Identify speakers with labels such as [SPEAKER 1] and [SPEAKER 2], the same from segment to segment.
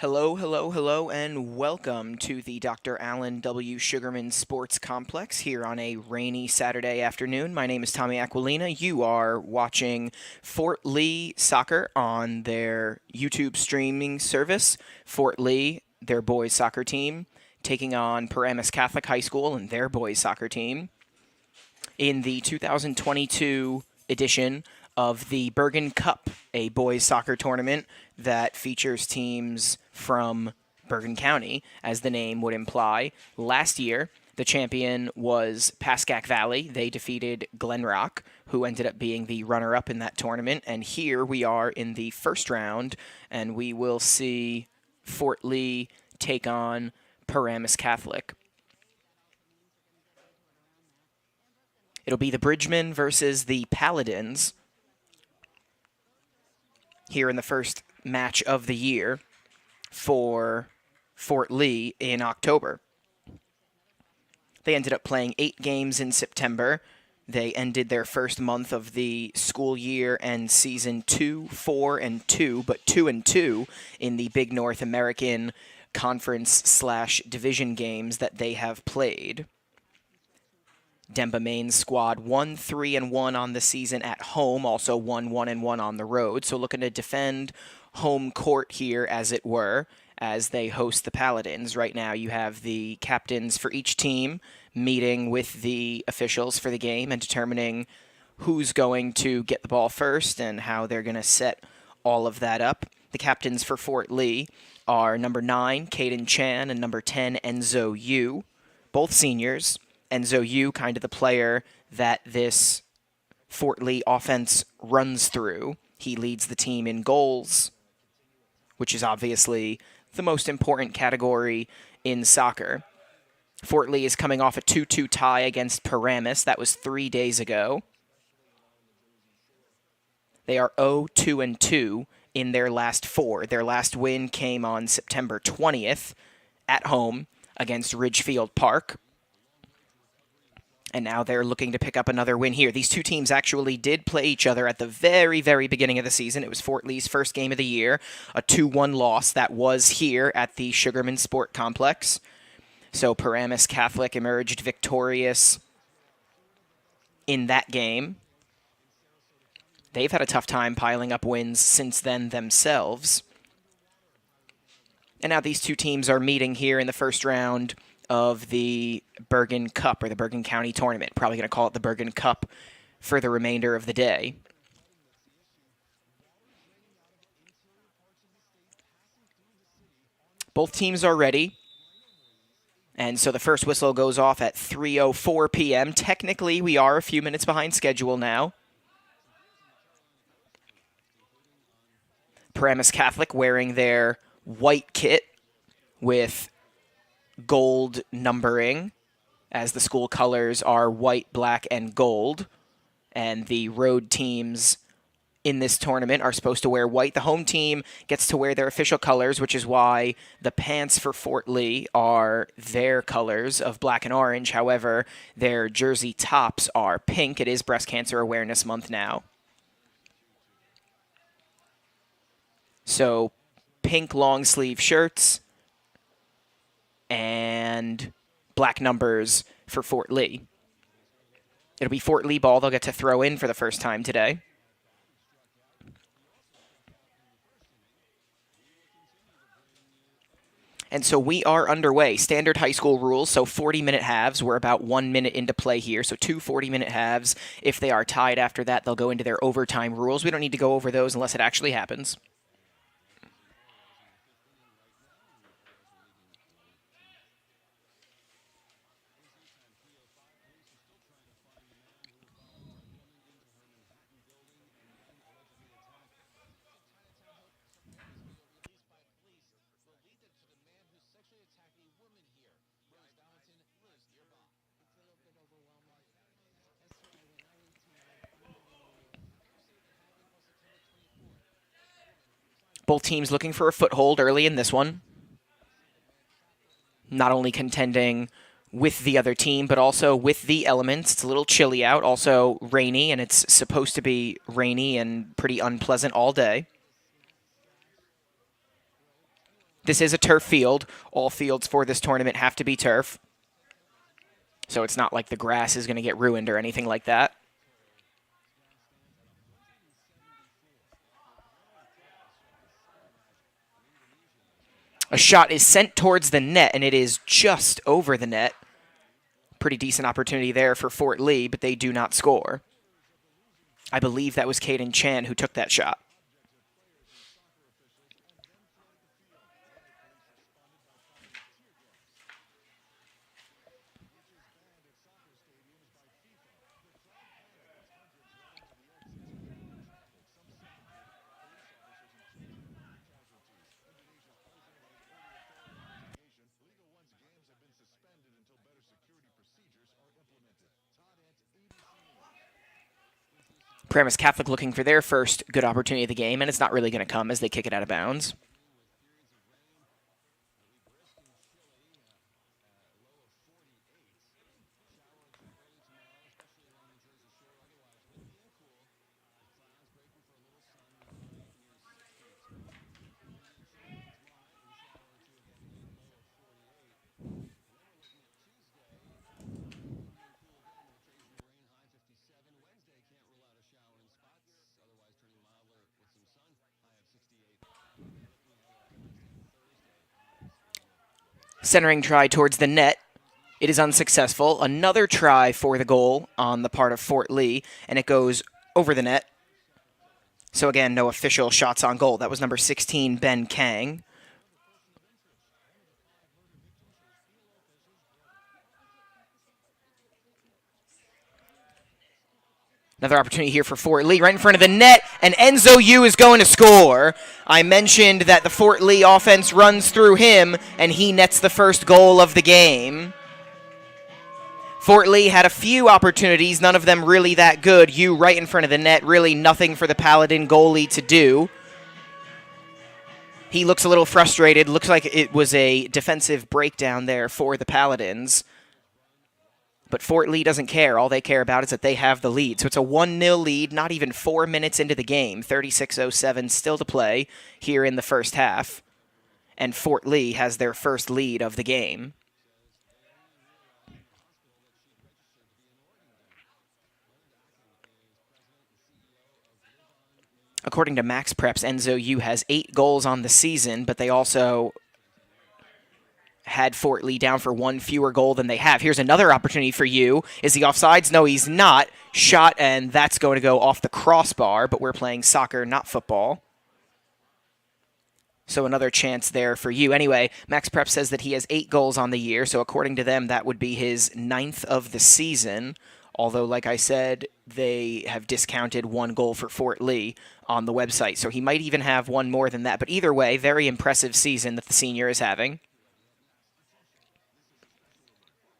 [SPEAKER 1] Hello, hello, hello, and welcome to the Dr. Allen W. Sugarman Sports Complex here on a rainy Saturday afternoon. My name is Tommy Aquilina. You are watching Fort Lee Soccer on their YouTube streaming service. Fort Lee, their boys soccer team, taking on Paramus Catholic High School and their boys soccer team in the 2022 edition of the Bergen Cup, a boys soccer tournament that features teams from Bergen County, as the name would imply. Last year, the champion was Pascack Valley. They defeated Glen Rock, who ended up being the runner-up in that tournament. And here we are in the first round, and we will see Fort Lee take on Paramus Catholic. It'll be the Bridgemen versus the Paladins here in the first match of the year for Fort Lee in October. They ended up playing 8 games in September. They ended their first month of the school year and season 2-4-2, but 2-2 in the Big North American Conference/Division games that they have played. Demba Main's squad 1-3-1 on the season at home, also 1-1-1 on the road. So looking to defend home court here, as it were, as they host the Paladins. Right now you have the captains for each team meeting with the officials for the game and determining who's going to get the ball first and how they're going to set all of that up. The captains for Fort Lee are number 9, Caden Chan, and number 10, Enzo Yu, both seniors. Enzo Yu, kind of the player that this Fort Lee offense runs through. He leads the team in goals, which is obviously the most important category in soccer. Fort Lee is coming off a 2-2 tie against Paramus. That was 3 days ago. They are 0-2-2 in their last 4. Their last win came on September 20th at home against Ridgefield Park. And now they're looking to pick up another win here. These two teams actually did play each other at the very, very beginning of the season. It was Fort Lee's first game of the year, a 2-1 loss that was here at the Sugarman Sport Complex. So Paramus Catholic emerged victorious in that game. They've had a tough time piling up wins since then themselves. And now these two teams are meeting here in the first round of the Bergen Cup, or the Bergen County Tournament. Probably going to call it the Bergen Cup for the remainder of the day. Both teams are ready. And so the first whistle goes off at 3:04 p.m. Technically, we are a few minutes behind schedule now. Paramus Catholic wearing their white kit with gold numbering, as the school colors are white, black, and gold. And the road teams in this tournament are supposed to wear white. The home team gets to wear their official colors, which is why the pants for Fort Lee are their colors of black and orange. However, their jersey tops are pink. It is Breast Cancer Awareness Month now. So, pink long sleeve shirts and black numbers for Fort Lee. It'll be Fort Lee ball they'll get to throw in for the first time today. And so we are underway. Standard high school rules, so 40-minute halves. We're about 1 minute into play here, so 2 40-minute halves. If they are tied after that, they'll go into their overtime rules. We don't need to go over those unless it actually happens. Both teams looking for a foothold early in this one. Not only contending with the other team, but also with the elements. It's a little chilly out, also rainy, and it's supposed to be rainy and pretty unpleasant all day. This is a turf field. All fields for this tournament have to be turf. So it's not like the grass is going to get ruined or anything like that. A shot is sent towards the net, and it is just over the net. Pretty decent opportunity there for Fort Lee, but they do not score. I believe that was Caden Chan who took that shot. Paramus Catholic looking for their first good opportunity of the game, and it's not really going to come as they kick it out of bounds. Centering try towards the net. It is unsuccessful. Another try for the goal on the part of Fort Lee, and it goes over the net. So again, no official shots on goal. That was number 16, Ben Kang. Another opportunity here for Fort Lee right in front of the net, and Enzo Yu is going to score. I mentioned that the Fort Lee offense runs through him, and he nets the first goal of the game. Fort Lee had a few opportunities, none of them really that good. Yu right in front of the net, really nothing for the Paladin goalie to do. He looks a little frustrated. Looks like it was a defensive breakdown there for the Paladins. But Fort Lee doesn't care. All they care about is that they have the lead. So it's a 1-0 lead, not even 4 minutes into the game. 36:07 still to play here in the first half. And Fort Lee has their first lead of the game. According to Max Preps, Enzo Yu has 8 goals on the season, but they also had Fort Lee down for 1 fewer goal than they have. Here's another opportunity for Yu. Is he offsides? No, he's not. Shot, and that's going to go off the crossbar, but we're playing soccer, not football. So another chance there for Yu. Anyway, Max Prep says that he has 8 goals on the year, so according to them, that would be his 9th of the season. Although, like I said, they have discounted 1 goal for Fort Lee on the website, so he might even have 1 more than that. But either way, very impressive season that the senior is having.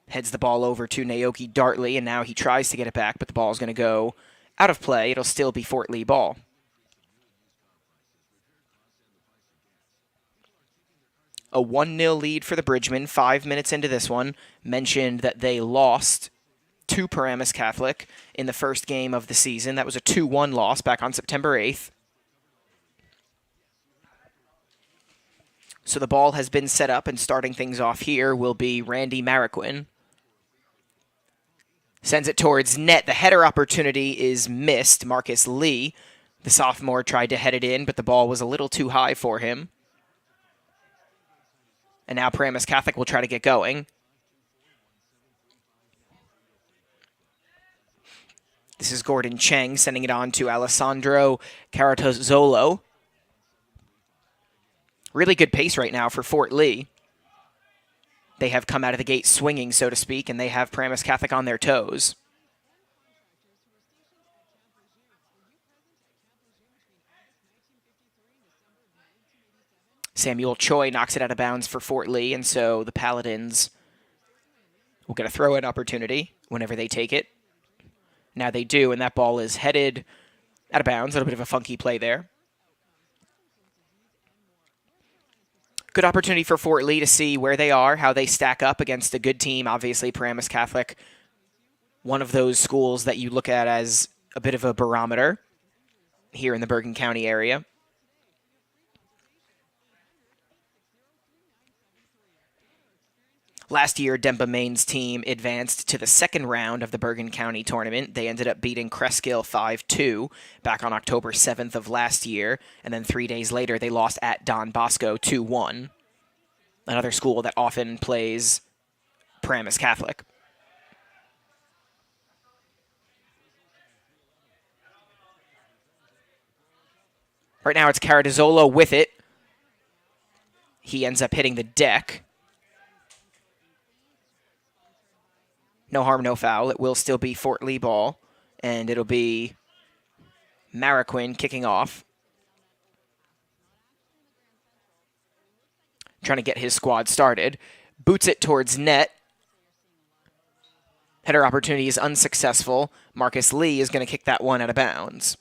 [SPEAKER 1] Heads the ball over to Naoki Dartley, and now he tries to get it back, but the ball is going to go out of play. It'll still be Fort Lee ball. A 1-0 lead for the Bridgemen, 5 minutes into this one. Mentioned that they lost to Paramus Catholic in the first game of the season. That was a 2-1 loss back on September 8th. So the ball has been set up, and starting things off here will be Randy Mariquin. Sends it towards net. The header opportunity is missed. Marcus Lee, the sophomore, tried to head it in, but the ball was a little too high for him. And now Paramus Catholic will try to get going. This is Gordon Cheng sending it on to Alessandro Caratozzolo. Really good pace right now for Fort Lee. They have come out of the gate swinging, so to speak, and they have Paramus Catholic on their toes. Samuel Choi knocks it out of bounds for Fort Lee, and so the Paladins will get a throw-in opportunity whenever they take it. Now they do, and that ball is headed out of bounds. A little bit of a funky play there. Good opportunity for Fort Lee to see where they are, how they stack up against a good team. Obviously, Paramus Catholic, one of those schools that you look at as a bit of a barometer here in the Bergen County area. Last year, Demba Maine's team advanced to the second round of the Bergen County tournament. They ended up beating Creskill 5-2 back on October 7th of last year, and then 3 days later they lost at Don Bosco 2-1, another school that often plays Paramus Catholic. Right now it's Caradizzolo with it. He ends up hitting the deck. No harm, no foul. It will still be Fort Lee ball, and it'll be Mariquin kicking off. Trying to get his squad started. Boots it towards net. Header opportunity is unsuccessful. Marcus Lee is going to kick that one out of bounds.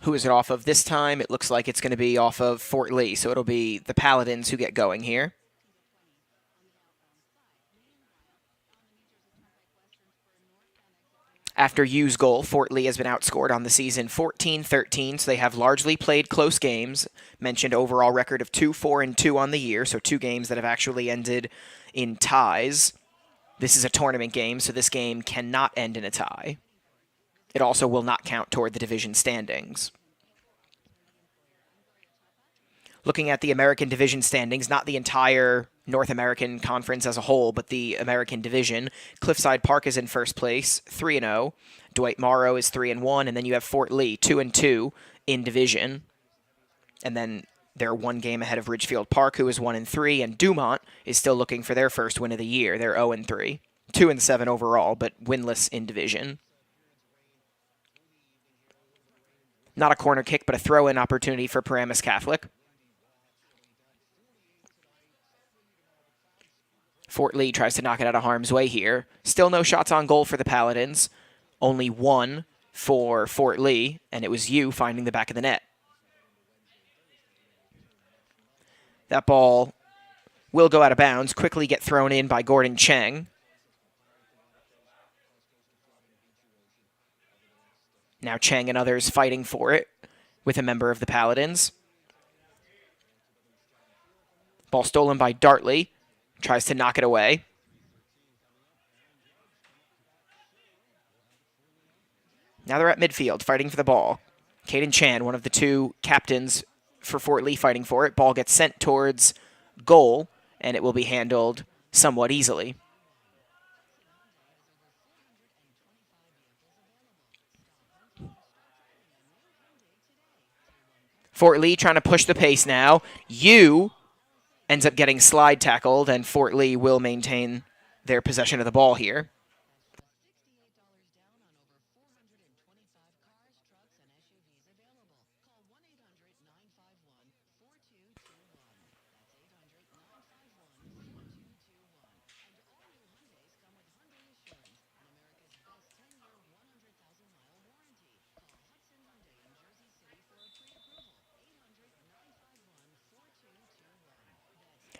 [SPEAKER 1] Who is it off of this time? It looks like it's going to be off of Fort Lee, so it'll be the Paladins who get going here. After Yu's goal, Fort Lee has been outscored on the season 14-13, so they have largely played close games. Mentioned overall record of 2-4-2 on the year, so 2 games that have actually ended in ties. This is a tournament game, so this game cannot end in a tie. It also will not count toward the division standings. Looking at the American division standings, not the entire North American Conference as a whole, but the American division, Cliffside Park is in first place, 3-0. Dwight Morrow is 3-1, and then you have Fort Lee, 2-2 in division. And then they're 1 game ahead of Ridgefield Park, who is 1-3, and Dumont is still looking for their first win of the year. They're 0-3, 2-7 overall, but winless in division. Not a corner kick, but a throw-in opportunity for Paramus Catholic. Fort Lee tries to knock it out of harm's way here. Still no shots on goal for the Paladins. Only 1 for Fort Lee, and it was Yu finding the back of the net. That ball will go out of bounds, quickly get thrown in by Gordon Cheng. Now Cheng and others fighting for it with a member of the Paladins. Ball stolen by Dartley. Tries to knock it away. Now they're at midfield, fighting for the ball. Caden Chan, one of the 2 captains for Fort Lee, fighting for it. Ball gets sent towards goal, and it will be handled somewhat easily. Fort Lee trying to push the pace now. Yu ends up getting slide tackled, and Fort Lee will maintain their possession of the ball here.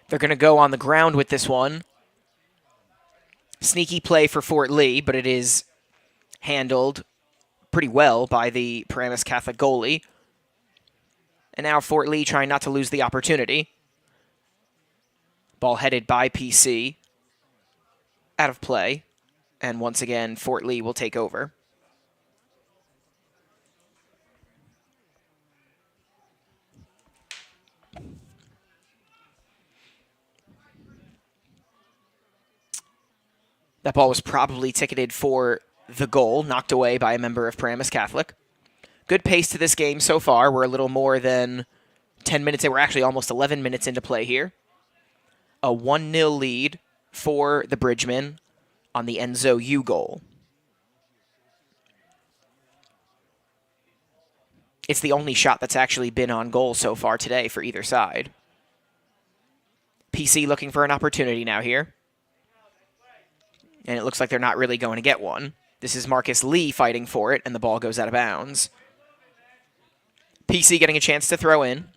[SPEAKER 1] They're going to go on the ground with this one. Sneaky play for Fort Lee, but it is handled pretty well by the Paramus Catholic goalie. And now Fort Lee trying not to lose the opportunity. Ball headed by PC. Out of play. And once again, Fort Lee will take over. That ball was probably ticketed for the goal, knocked away by a member of Paramus Catholic. Good pace to this game so far. We're a little more than 10 minutes. We're actually almost 11 minutes into play here. A 1-0 lead for the Bridgemen on the Enzo Yu goal. It's the only shot that's actually been on goal so far today for either side. PC looking for an opportunity now here. And it looks like they're not really going to get one. This is Marcus Lee fighting for it, and the ball goes out of bounds. PC getting a chance to throw in.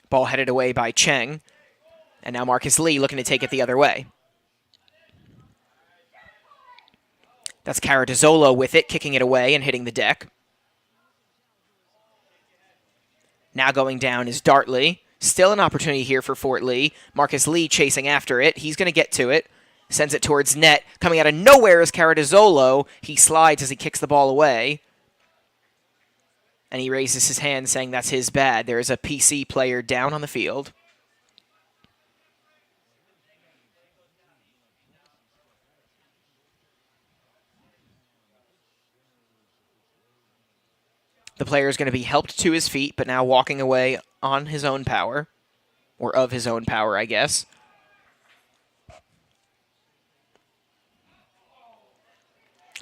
[SPEAKER 1] Ball headed away by Cheng. And now Marcus Lee looking to take it the other way. That's Caradizzolo with it, kicking it away and hitting the deck. Now going down is Dartley. Still an opportunity here for Fort Lee. Marcus Lee chasing after it. He's going to get to it. Sends it towards net. Coming out of nowhere is Caradizzolo. He slides as he kicks the ball away. And he raises his hand saying that's his bad. There is a PC player down on the field. The player is going to be helped to his feet, but now walking away on his own power. Or of his own power, I guess.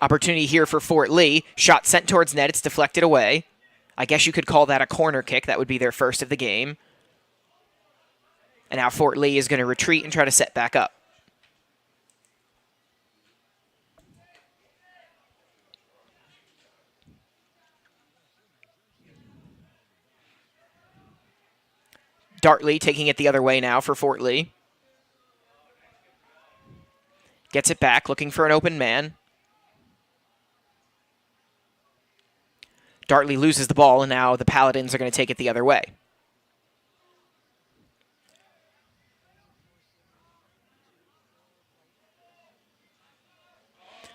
[SPEAKER 1] Opportunity here for Fort Lee. Shot sent towards net. It's deflected away. I guess you could call that a corner kick. That would be their first of the game. And now Fort Lee is going to retreat and try to set back up. Dartley taking it the other way now for Fort Lee. Gets it back, looking for an open man. Dartley loses the ball, and now the Paladins are going to take it the other way.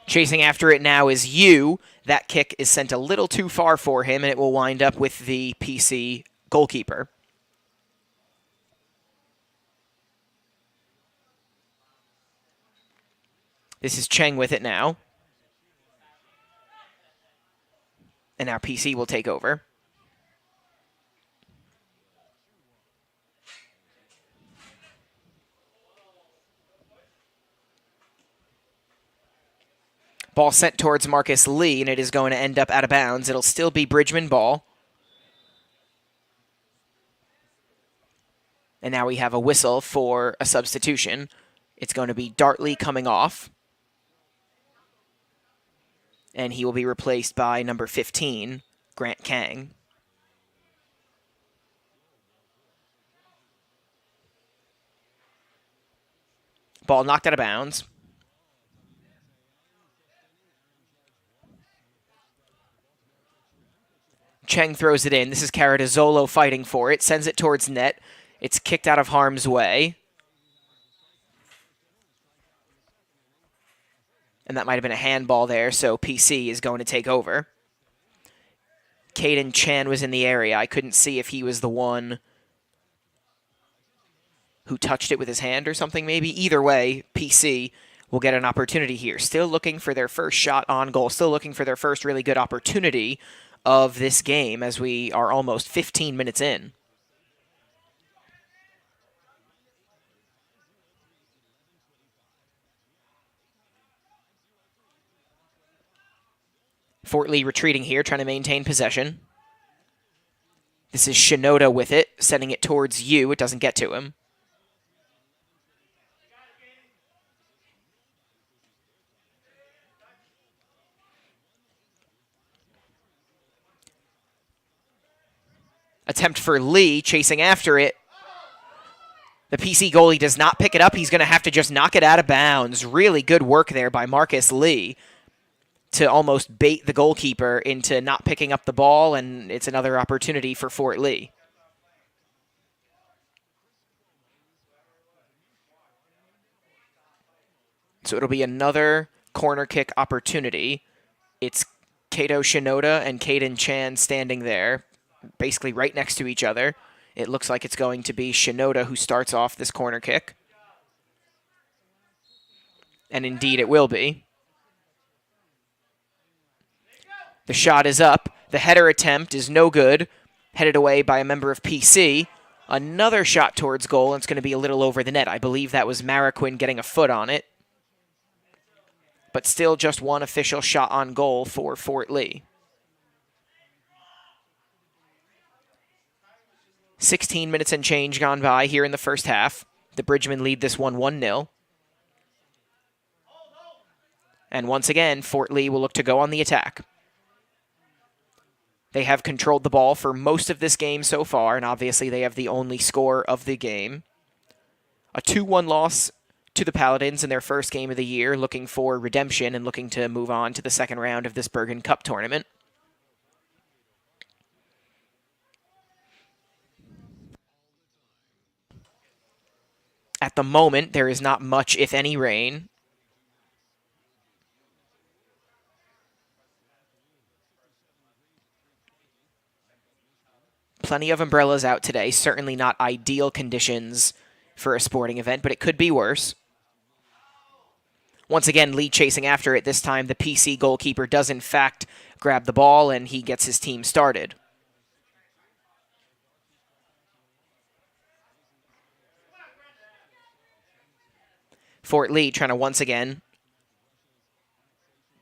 [SPEAKER 1] Chasing after it now is Yu. That kick is sent a little too far for him, and it will wind up with the PC goalkeeper. This is Cheng with it now. And now PC will take over. Ball sent towards Marcus Lee, and it is going to end up out of bounds. It'll still be Bridgman ball. And now we have a whistle for a substitution. It's going to be Dartley coming off. And he will be replaced by number 15, Grant Kang. Ball knocked out of bounds. Cheng throws it in. This is Caradizzolo fighting for it. Sends it towards net. It's kicked out of harm's way. And that might have been a handball there, so PC is going to take over. Caden Chan was in the area. I couldn't see if he was the one who touched it with his hand or something, maybe. Either way, PC will get an opportunity here. Still looking for their first shot on goal. Still looking for their first really good opportunity of this game as we are almost 15 minutes in. Fort Lee retreating here, trying to maintain possession. This is Shinoda with it, sending it towards Yu. It doesn't get to him. Attempt for Lee, chasing after it. The PC goalie does not pick it up. He's going to have to just knock it out of bounds. Really good work there by Marcus Lee to almost bait the goalkeeper into not picking up the ball, and it's another opportunity for Fort Lee. So it'll be another corner kick opportunity. It's Kato Shinoda and Caden Chan standing there, basically right next to each other. It looks like it's going to be Shinoda who starts off this corner kick. And indeed it will be. The shot is up. The header attempt is no good. Headed away by a member of PC. Another shot towards goal, and it's going to be a little over the net. I believe that was Maraquin getting a foot on it. But still just one official shot on goal for Fort Lee. 16 minutes and change gone by here in the first half. The Bridgemen lead this one 1-0. And once again, Fort Lee will look to go on the attack. They have controlled the ball for most of this game so far, and obviously they have the only score of the game. A 2-1 loss to the Paladins in their first game of the year, looking for redemption and looking to move on to the second round of this Bergen Cup tournament. At the moment, there is not much, if any, rain. Plenty of umbrellas out today. Certainly not ideal conditions for a sporting event, but it could be worse. Once again, Lee chasing after it. This time, the PC goalkeeper does, in fact, grab the ball, and he gets his team started. Fort Lee trying to once again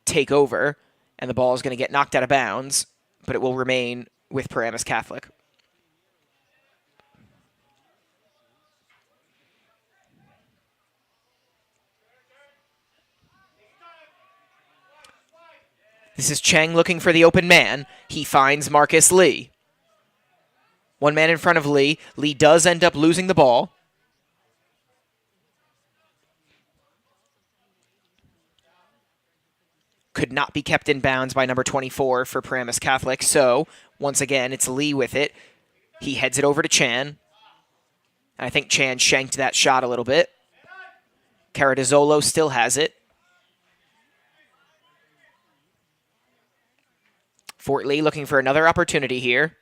[SPEAKER 1] take over, and the ball is going to get knocked out of bounds, but it will remain with Paramus Catholic. This is Cheng looking for the open man. He finds Marcus Lee. One man in front of Lee. Lee does end up losing the ball. Could not be kept in bounds by number 24 for Paramus Catholic. So, once again, it's Lee with it. He heads it over to Chan. I think Chan shanked that shot a little bit. Caradizzolo still has it. Fort Lee looking for another opportunity here.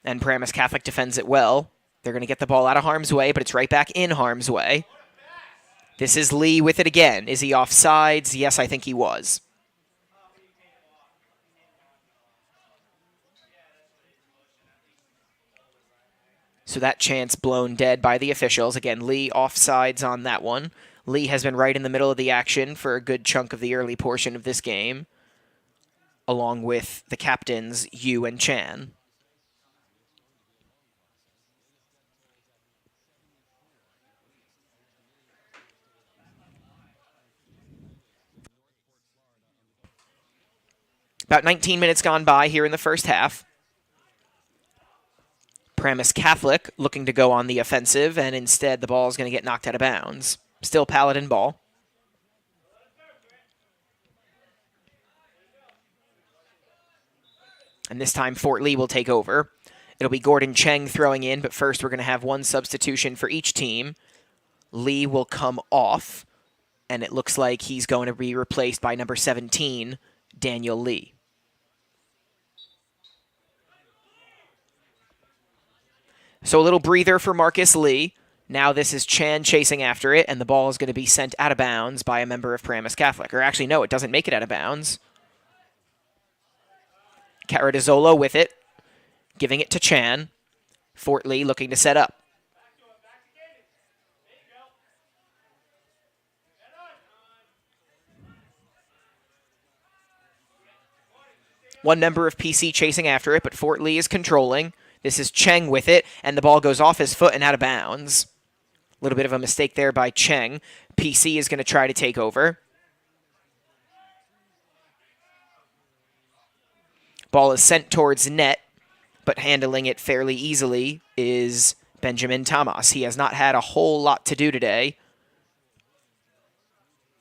[SPEAKER 1] And Paramus Catholic defends it well. They're going to get the ball out of harm's way, but it's right back in harm's way. This is Lee with it again. Is he offsides? Yes, I think he was. So that chance blown dead by the officials. Again, Lee offsides on that one. Lee has been right in the middle of the action for a good chunk of the early portion of this game, along with the captains, Yu and Chan. About 19 minutes gone by here in the first half. Paramus Catholic looking to go on the offensive, and instead the ball is going to get knocked out of bounds. Still Paladin ball. And this time Fort Lee will take over. It'll be Gordon Cheng throwing in, but first we're going to have one substitution for each team. Lee will come off, and it looks like he's going to be replaced by number 17, Daniel Lee. So a little breather for Marcus Lee. Now this is Chan chasing after it, and the ball is going to be sent out of bounds by a member of Paramus Catholic. Or actually, no, it doesn't make it out of bounds. Caradizzolo with it, giving it to Chan. Fort Lee looking to set up. One member of PC chasing after it, but Fort Lee is controlling. This is Cheng with it, and the ball goes off his foot and out of bounds. A little bit of a mistake there by Cheng. PC is going to try to take over. Ball is sent towards net, but handling it fairly easily is Benjamin Tamas. He has not had a whole lot to do today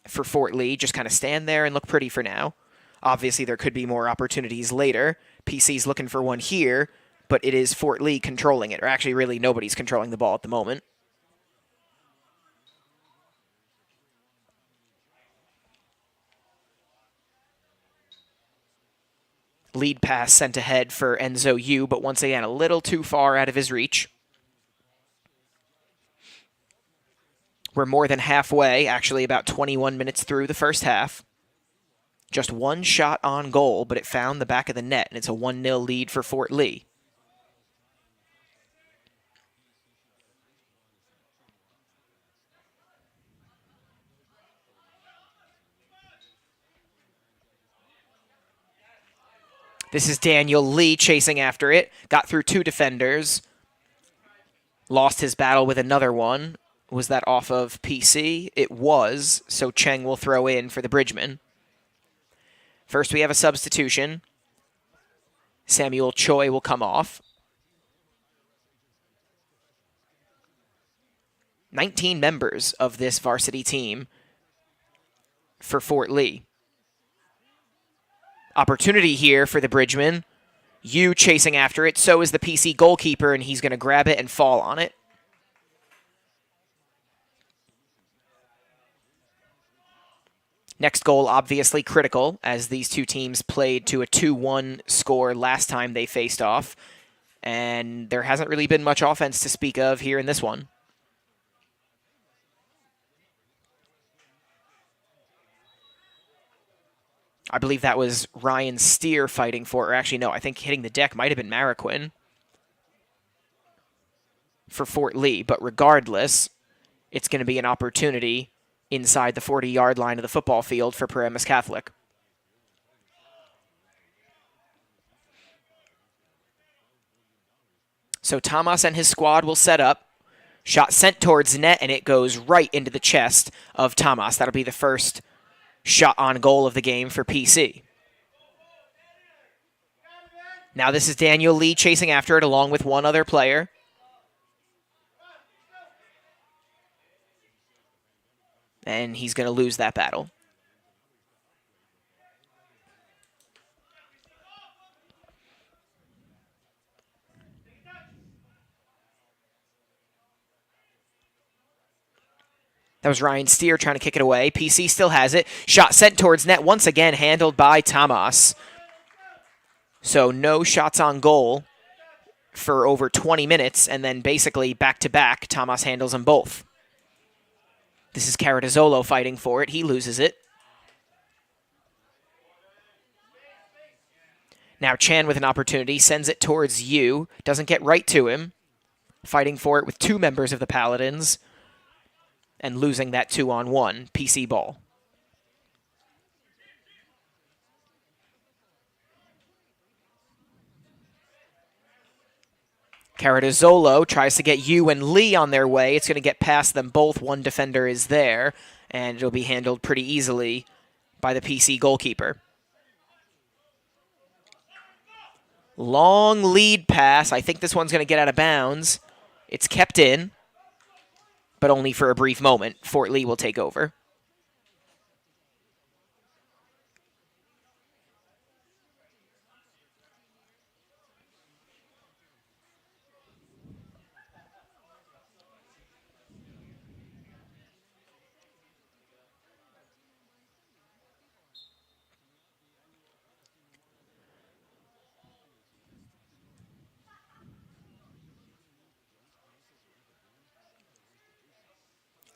[SPEAKER 1] for Fort Lee. Just kind of stand there and look pretty for now. Obviously, there could be more opportunities later. PC's looking for one here, but it is Fort Lee controlling it. Or actually, really, nobody's controlling the ball at the moment. Lead pass sent ahead for Enzo Yu, but once again, a little too far out of his reach. We're more than halfway, actually about 21 minutes through the first half. Just one shot on goal, but it found the back of the net, and it's a 1-0 lead for Fort Lee. This is Daniel Lee chasing after it. Got through two defenders. Lost his battle with another one. Was that off of PC? It was, so Cheng will throw in for the Bridgeman. First, we have a substitution. Samuel Choi will come off. 19 members of this varsity team for Fort Lee. Opportunity here for the Bridgemen. Yu chasing after it. So is the PC goalkeeper, and he's going to grab it and fall on it. Next goal, obviously critical, as these two teams played to a 2-1 score last time they faced off. And there hasn't really been much offense to speak of here in this one. I believe that was Ryan Steer fighting for, or actually, no, I think hitting the deck might have been Mariquin for Fort Lee. But regardless, it's going to be an opportunity inside the 40-yard line of the football field for Paramus Catholic. So Tomas and his squad will set up. Shot sent towards net, and it goes right into the chest of Tomas. That'll be the first shot on goal of the game for PC. Now this is Daniel Lee chasing after it along with one other player. And he's going to lose that battle. That was Ryan Steer trying to kick it away. PC still has it. Shot sent towards net, once again handled by Tomas. So no shots on goal for over 20 minutes, and then basically back-to-back, Tomas handles them both. This is Caradizzolo fighting for it. He loses it. Now Chan with an opportunity, sends it towards Yu. Doesn't get right to him. Fighting for it with two members of the Paladins. And losing that 2-on-1 PC ball. Caradizzolo tries to get Yu and Lee on their way. It's going to get past them both. One defender is there, and it'll be handled pretty easily by the PC goalkeeper. Long lead pass. I think this one's going to get out of bounds. It's kept in, but only for a brief moment. Fort Lee will take over.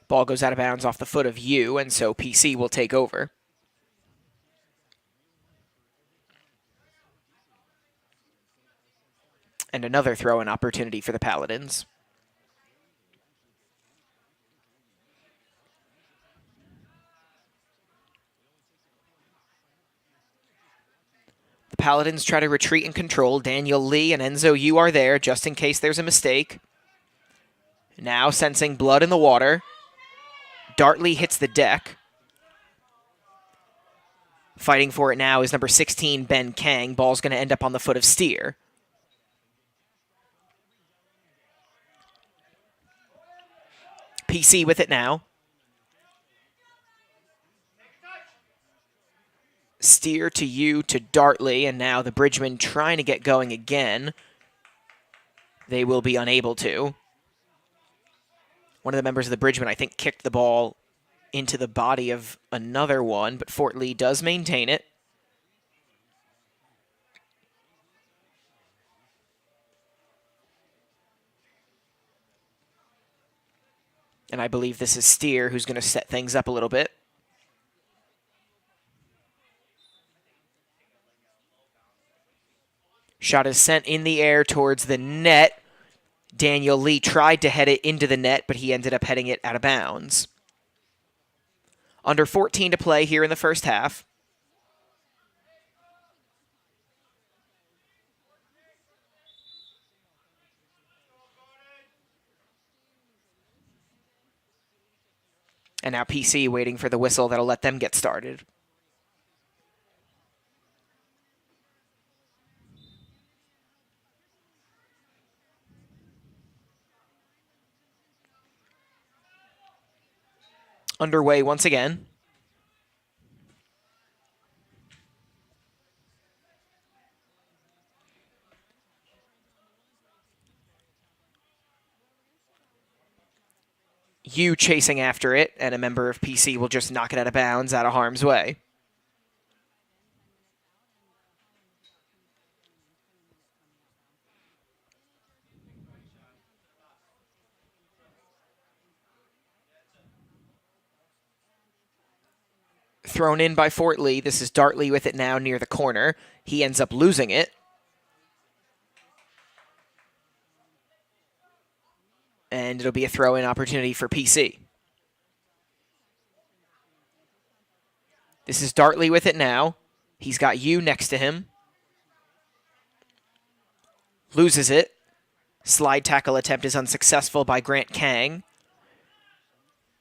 [SPEAKER 1] Ball goes out of bounds off the foot of Yu, and so PC will take over. And another throw-in opportunity for the Paladins. The Paladins try to retreat and control. Daniel Lee and Enzo Yu are there just in case there's a mistake. Now sensing blood in the water. Dartley hits the deck. Fighting for it now is number 16, Ben Kang. Ball's going to end up on the foot of Steer. PC with it now. Steer to Yu to Dartley, and now the Bridgemen trying to get going again. They will be unable to. One of the members of the Bridgemen, I think, kicked the ball into the body of another one, but Fort Lee does maintain it. And I believe this is Steer who's going to set things up a little bit. Shot is sent in the air towards the net. Daniel Lee tried to head it into the net, but he ended up heading it out of bounds. Under 14 to play here in the first half. And now PC waiting for the whistle that'll let them get started. Underway once again. You chasing after it, and a member of PC will just knock it out of bounds, out of harm's way. Thrown in by Fort Lee. This is Dartley with it now near the corner. He ends up losing it. And it'll be a throw-in opportunity for PC. This is Dartley with it now. He's got you next to him. Loses it. Slide tackle attempt is unsuccessful by Grant Kang.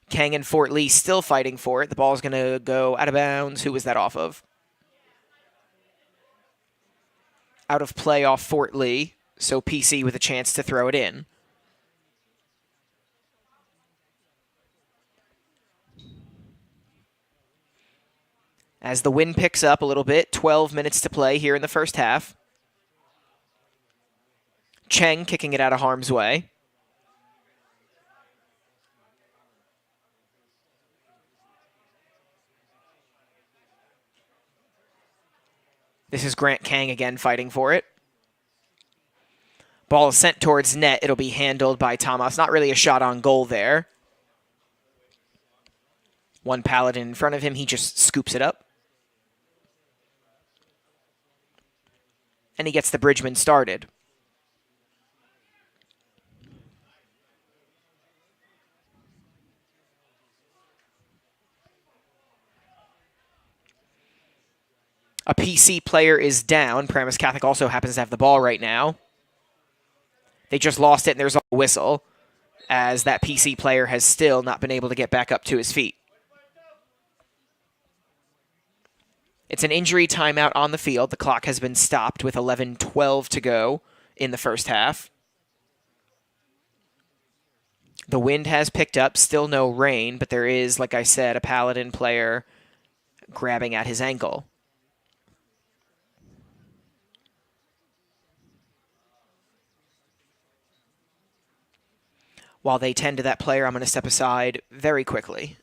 [SPEAKER 1] Kang and Fort Lee still fighting for it. The ball's going to go out of bounds. Who was that off of? Out of play off Fort Lee, so PC with a chance to throw it in. As the wind picks up a little bit, 12 minutes to play here in the first half. Cheng kicking it out of harm's way. This is Grant Kang again fighting for it. Ball is sent towards net. It'll be handled by Thomas. Not really a shot on goal there. One Paladin in front of him. He just scoops it up. And he gets the Bridgeman started. A PC player is down. Paramus Catholic also happens to have the ball right now. They just lost it, and there's a whistle, as that PC player has still not been able to get back up to his feet. It's an injury timeout on the field. The clock has been stopped with 11:12 to go in the first half. The wind has picked up. Still no rain, but there is, like I said, a Paladin player grabbing at his ankle. While they tend to that player, I'm going to step aside very quickly.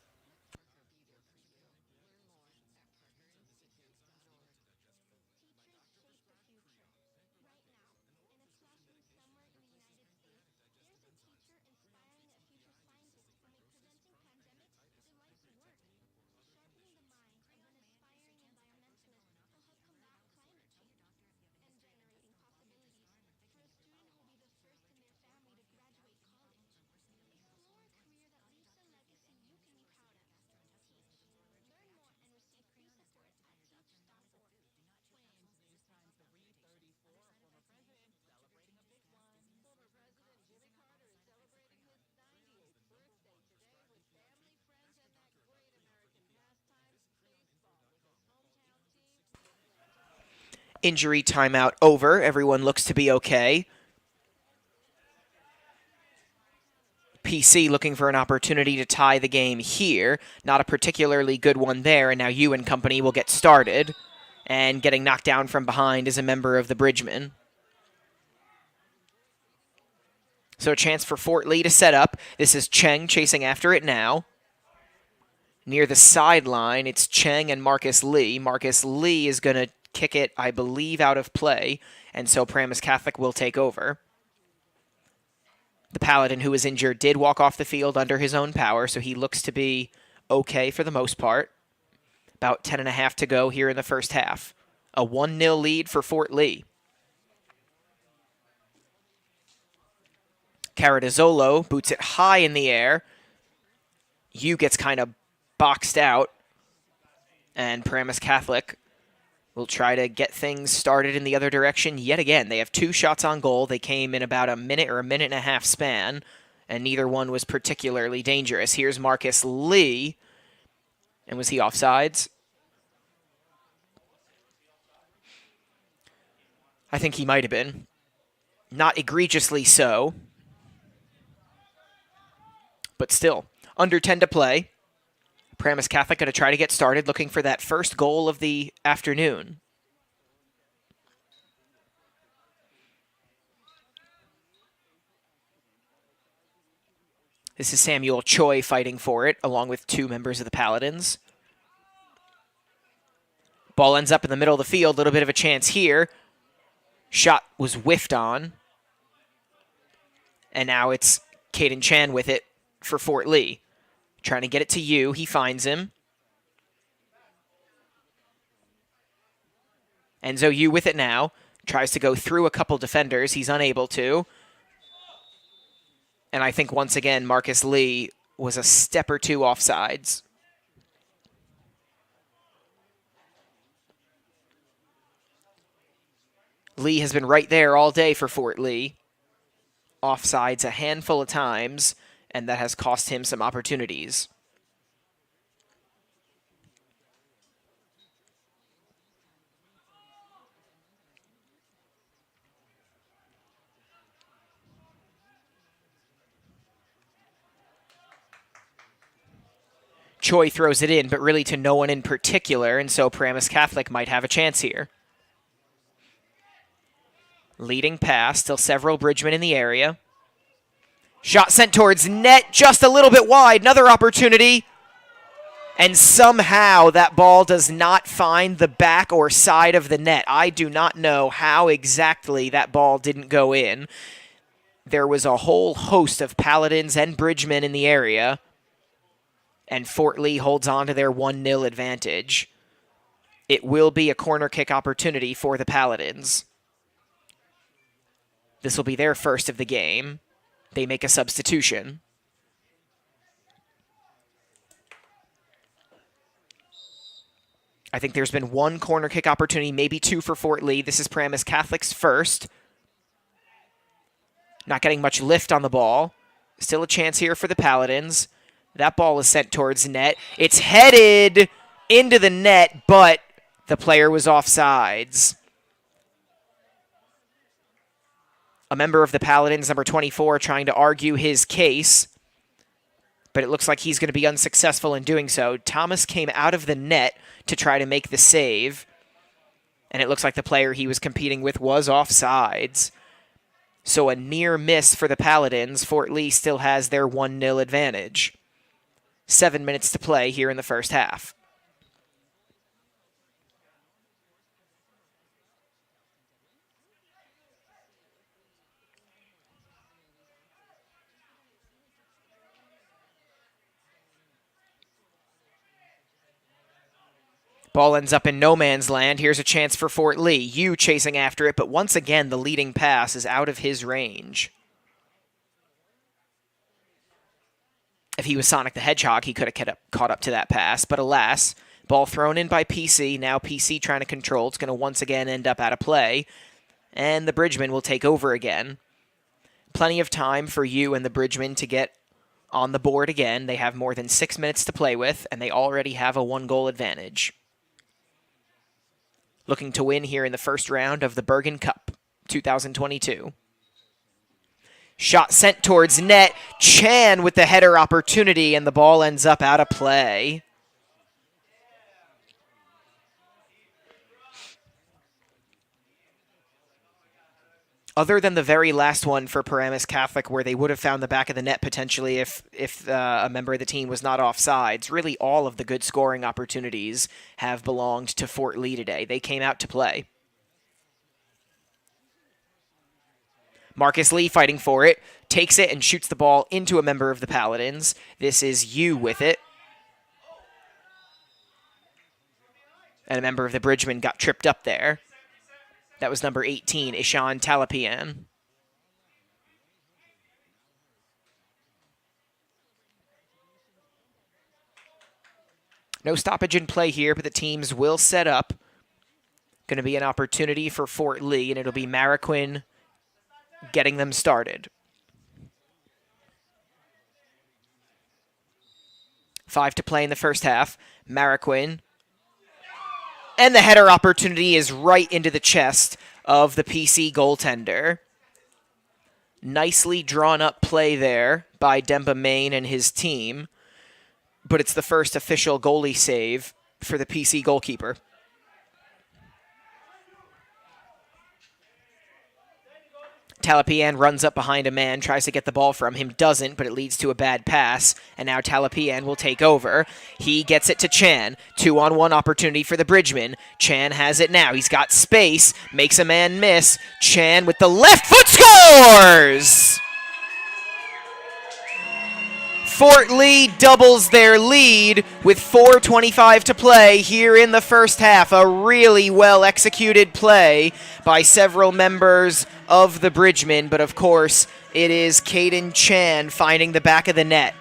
[SPEAKER 1] Injury timeout over. Everyone looks to be okay. PC looking for an opportunity to tie the game here. Not a particularly good one there, and now you and company will get started. And getting knocked down from behind is a member of the Bridgemen. So a chance for Fort Lee to set up. This is Cheng chasing after it now. Near the sideline, it's Cheng and Marcus Lee. Marcus Lee is going to kick it, I believe, out of play, and so Paramus Catholic will take over. The Paladin, who was injured, did walk off the field under his own power, so he looks to be okay for the most part. About 10.5 to go here in the first half. A 1-0 lead for Fort Lee. Caradizzolo boots it high in the air. Yu gets kind of boxed out, and Paramus Catholic will try to get things started in the other direction yet again. They have 2 shots on goal. They came in about a minute or a minute and a half span, and neither one was particularly dangerous. Here's Marcus Lee. And was he offsides? I think he might have been. Not egregiously so, but still. Under 10 to play. Paramus Catholic going to try to get started, looking for that first goal of the afternoon. This is Samuel Choi fighting for it, along with 2 members of the Paladins. Ball ends up in the middle of the field, a little bit of a chance here. Shot was whiffed on. And now it's Caden Chan with it for Fort Lee. Trying to get it to Yu. He finds him. Enzo Yu with it now. Tries to go through a couple defenders. He's unable to. And I think once again, Marcus Lee was a step or 2 offsides. Lee has been right there all day for Fort Lee. Offsides a handful of times, and that has cost him some opportunities. Choi throws it in, but really to no one in particular, and so Paramus Catholic might have a chance here. Leading pass, still several Bridgemen in the area. Shot sent towards net, just a little bit wide. Another opportunity. And somehow that ball does not find the back or side of the net. I do not know how exactly that ball didn't go in. There was a whole host of Paladins and Bridgemen in the area. And Fort Lee holds on to their 1-0 advantage. It will be a corner kick opportunity for the Paladins. This will be their first of the game. They make a substitution. I think there's been 1 corner kick opportunity, maybe 2 for Fort Lee. This is Paramus Catholic's first. Not getting much lift on the ball. Still a chance here for the Paladins. That ball is sent towards net. It's headed into the net, but the player was offsides. A member of the Paladins, number 24, trying to argue his case, but it looks like he's going to be unsuccessful in doing so. Thomas came out of the net to try to make the save, and it looks like the player he was competing with was offsides. So a near miss for the Paladins. Fort Lee still has their 1-0 advantage. 7 minutes to play here in the first half. Ball ends up in no man's land. Here's a chance for Fort Lee. Yu chasing after it, but once again, the leading pass is out of his range. If he was Sonic the Hedgehog, he could have caught up to that pass, but alas, ball thrown in by PC. Now PC trying to control. It's going to once again end up out of play, and the Bridgemen will take over again. Plenty of time for Yu and the Bridgemen to get on the board again. They have more than 6 minutes to play with, and they already have a 1-goal advantage. Looking to win here in the first round of the Bergen Cup 2022. Shot sent towards net. Chan with the header opportunity, and the ball ends up out of play. Other than the very last one for Paramus Catholic, where they would have found the back of the net potentially if a member of the team was not offsides, really all of the good scoring opportunities have belonged to Fort Lee today. They came out to play. Marcus Lee fighting for it, takes it and shoots the ball into a member of the Paladins. This is Yu with it. And a member of the Bridgemen got tripped up there. That was number 18, Ishan Talapian. No stoppage in play here, but the teams will set up. Going to be an opportunity for Fort Lee, and it'll be Mariquin getting them started. 5 to play in the first half. Mariquin. And the header opportunity is right into the chest of the PC goaltender. Nicely drawn up play there by Demba Main and his team. but it's the first official goalie save for the PC goalkeeper. Talapian runs up behind a man, tries to get the ball from him, doesn't, but it leads to a bad pass, and now Talapian will take over. He gets it to Chan. 2-on-1 opportunity for the Bridgeman. Chan has it now. He's got space, makes a man miss. Chan with the left foot scores! Fort Lee doubles their lead with 4:25 to play here in the first half. A really well-executed play by several members of the Bridgemen, but of course, it is Caden Chan finding the back of the net.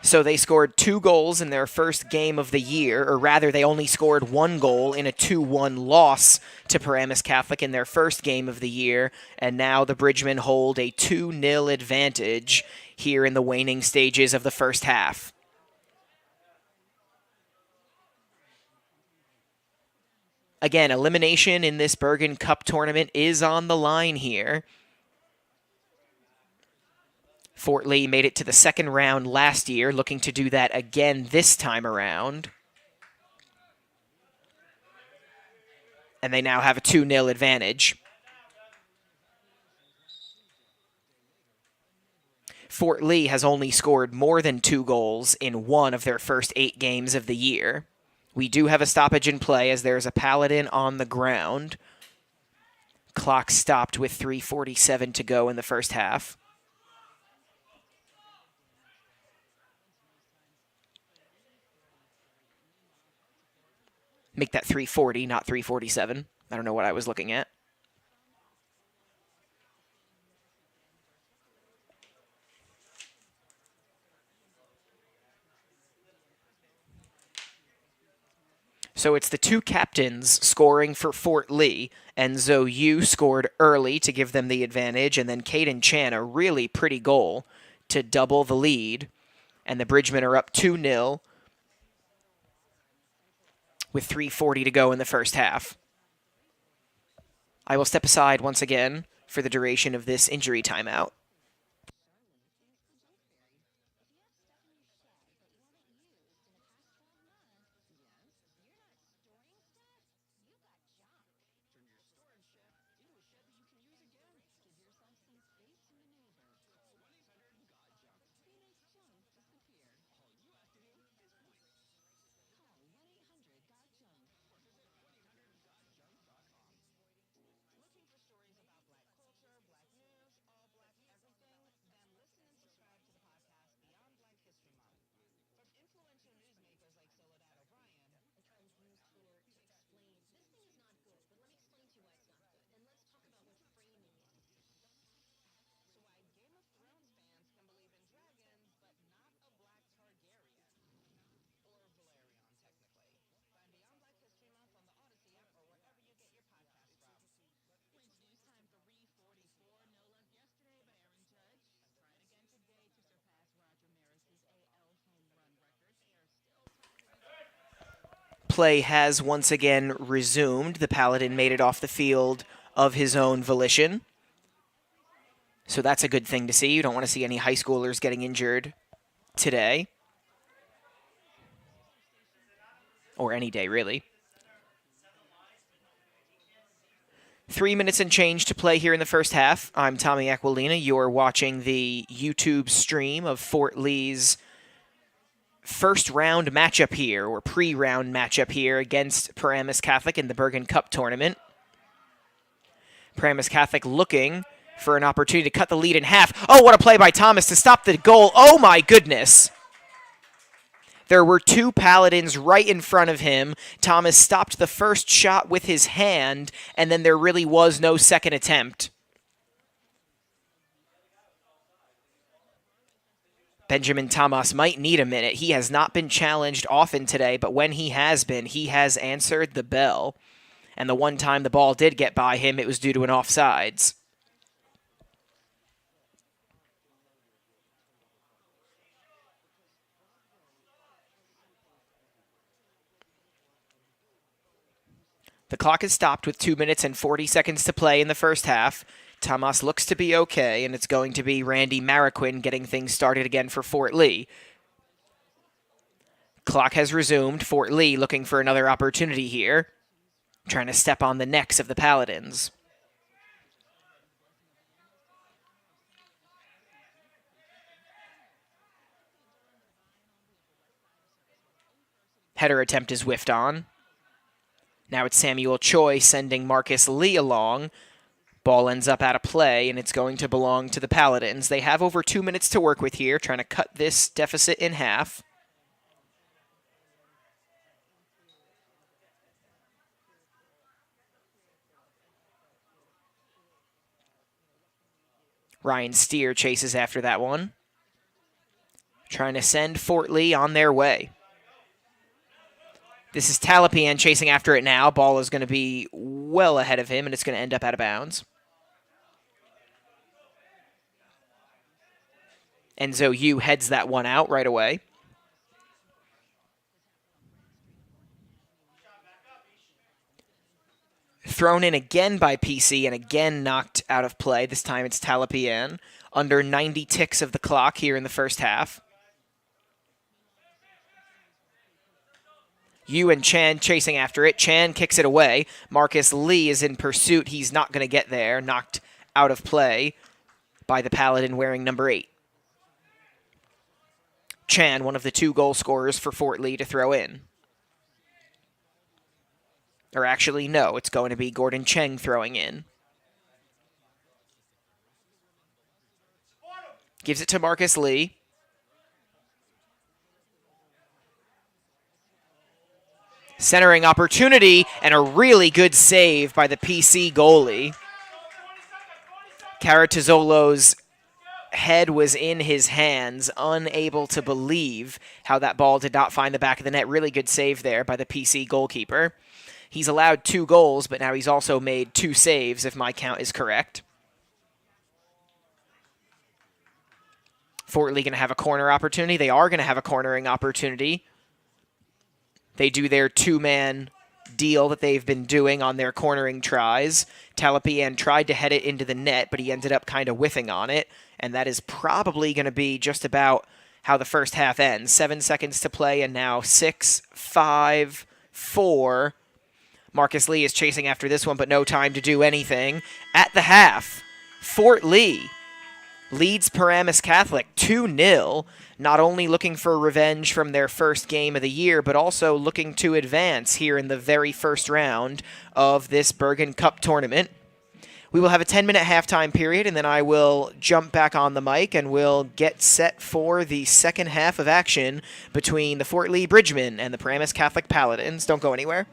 [SPEAKER 1] So they scored 2 goals in their first game of the year, or rather, they only scored 1 goal in a 2-1 loss to Paramus Catholic in their first game of the year, and now the Bridgemen hold a 2-0 advantage here in the waning stages of the first half. Again, elimination in this Bergen Cup tournament is on the line here. Fort Lee made it to the second round last year, looking to do that again this time around. And they now have a 2-0 advantage. Fort Lee has only scored more than 2 goals in 1 of their first 8 games of the year. We do have a stoppage in play as there's a Paladin on the ground. Clock stopped with 3:47 to go in the first half. Make that 3:40, not 3:47. I don't know what I was looking at. So it's the 2 captains scoring for Fort Lee. Enzo Yu scored early to give them the advantage, and then Caden Chan, a really pretty goal to double the lead. And the Bridgemen are up 2-0 with 3:40 to go in the first half. I will step aside once again for the duration of this injury timeout. Play has once again resumed. The Paladin made it off the field of his own volition. So that's a good thing to see. You don't want to see any high schoolers getting injured today. Or any day, really. 3 minutes and change to play here in the first half. I'm Tommy Aquilina. You're watching the YouTube stream of Fort Lee's first round matchup here, or pre-round matchup here against Paramus Catholic in the Bergen Cup tournament. Paramus Catholic looking for an opportunity to cut the lead in half. Oh, what a play by Thomas to stop the goal. Oh my goodness. There were 2 Paladins right in front of him. Thomas stopped the first shot with his hand, and then there really was no second attempt. Benjamin Thomas might need a minute. He has not been challenged often today, but when he has been, he has answered the bell. And the one time the ball did get by him, it was due to an offsides. The clock is stopped with 2 minutes and 40 seconds to play in the first half. Tomas looks to be okay, and it's going to be Randy Marroquin getting things started again for Fort Lee. Clock has resumed. Fort Lee looking for another opportunity here, trying to step on the necks of the Paladins. Header attempt is whiffed on. Now it's Samuel Choi sending Marcus Lee along. Ball ends up out of play, and it's going to belong to the Paladins. They have over 2 minutes to work with here, trying to cut this deficit in half. Ryan Steer chases after that one, trying to send Fort Lee on their way. This is Talapian chasing after it now. Ball is going to be well ahead of him, and it's going to end up out of bounds. Enzo Yu heads that one out right away. Thrown in again by PC and again knocked out of play. This time it's Talapian. Under 90 ticks of the clock here in the first half. Yu and Chan chasing after it. Chan kicks it away. Marcus Lee is in pursuit. He's not going to get there. Knocked out of play by the Paladin wearing number 8. Chan, one of the 2 goal scorers for Fort Lee to throw in. Or actually, no, it's going to be Gordon Cheng throwing in. Gives it to Marcus Lee. Centering opportunity, and a really good save by the PC goalie. Caratazzolo's head was in his hands, unable to believe how that ball did not find the back of the net. Really good save there by the PC goalkeeper. He's allowed 2 goals, but now he's also made 2 saves, if my count is correct. Fort Lee going to have a corner opportunity. They are going to have a cornering opportunity. They do their 2-man deal that they've been doing on their cornering tries. Talapian tried to head it into the net, but he ended up kind of whiffing on it, and that is probably going to be just about how the first half ends. 7 seconds to play, and now 6, 5, 4. Marcus Lee is chasing after this one, but no time to do anything. At the half, Fort Lee leads Paramus Catholic 2-0, not only looking for revenge from their first game of the year, but also looking to advance here in the very first round of this Bergen Cup tournament. We will have a 10-minute halftime period, and then I will jump back on the mic and we'll get set for the second half of action between the Fort Lee Bridgemen and the Paramus Catholic Paladins. Don't go anywhere.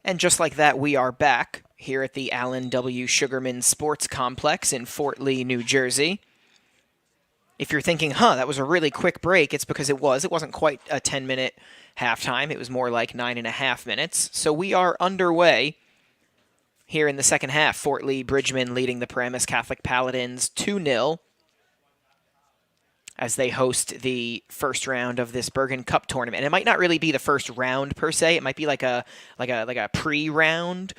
[SPEAKER 1] And just like that, we are back here at the Allen W. Sugarman Sports Complex in Fort Lee, New Jersey. If you're thinking, that was a really quick break, it's because it was. It wasn't quite a 10-minute halftime. It was more like 9.5 minutes. So we are underway here in the second half. Fort Lee Bridgman leading the Paramus Catholic Paladins 2-0 as they host the first round of this Bergen Cup tournament. And it might not really be the first round per se. It might be like a pre-round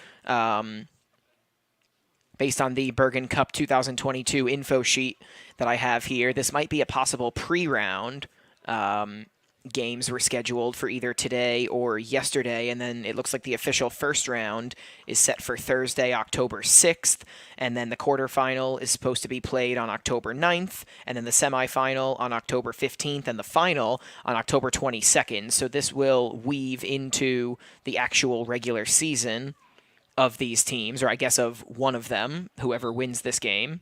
[SPEAKER 1] based on the Bergen Cup 2022 info sheet that I have here. This might be a possible pre-round. Games were scheduled for either today or yesterday, and then it looks like the official first round is set for Thursday, October 6th, and then the quarterfinal is supposed to be played on October 9th, and then the semifinal on October 15th, and the final on October 22nd. So this will weave into the actual regular season of these teams, or I guess of one of them, whoever wins this game.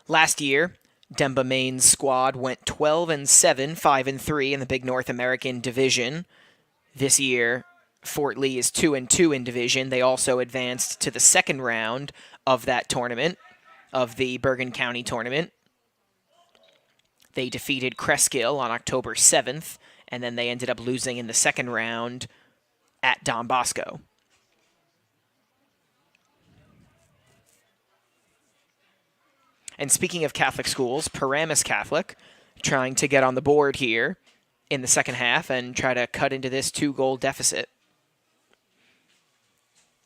[SPEAKER 1] Last year, Demba Maine's squad went 12-7, 5-3 in the Big North American Division. This year, Fort Lee is 2-2 in division. They also advanced to the second round of that tournament, of the Bergen County tournament. They defeated Cresskill on October 7th, and then they ended up losing in the second round at Don Bosco. And speaking of Catholic schools, Paramus Catholic trying to get on the board here in the second half and try to cut into this 2-goal deficit.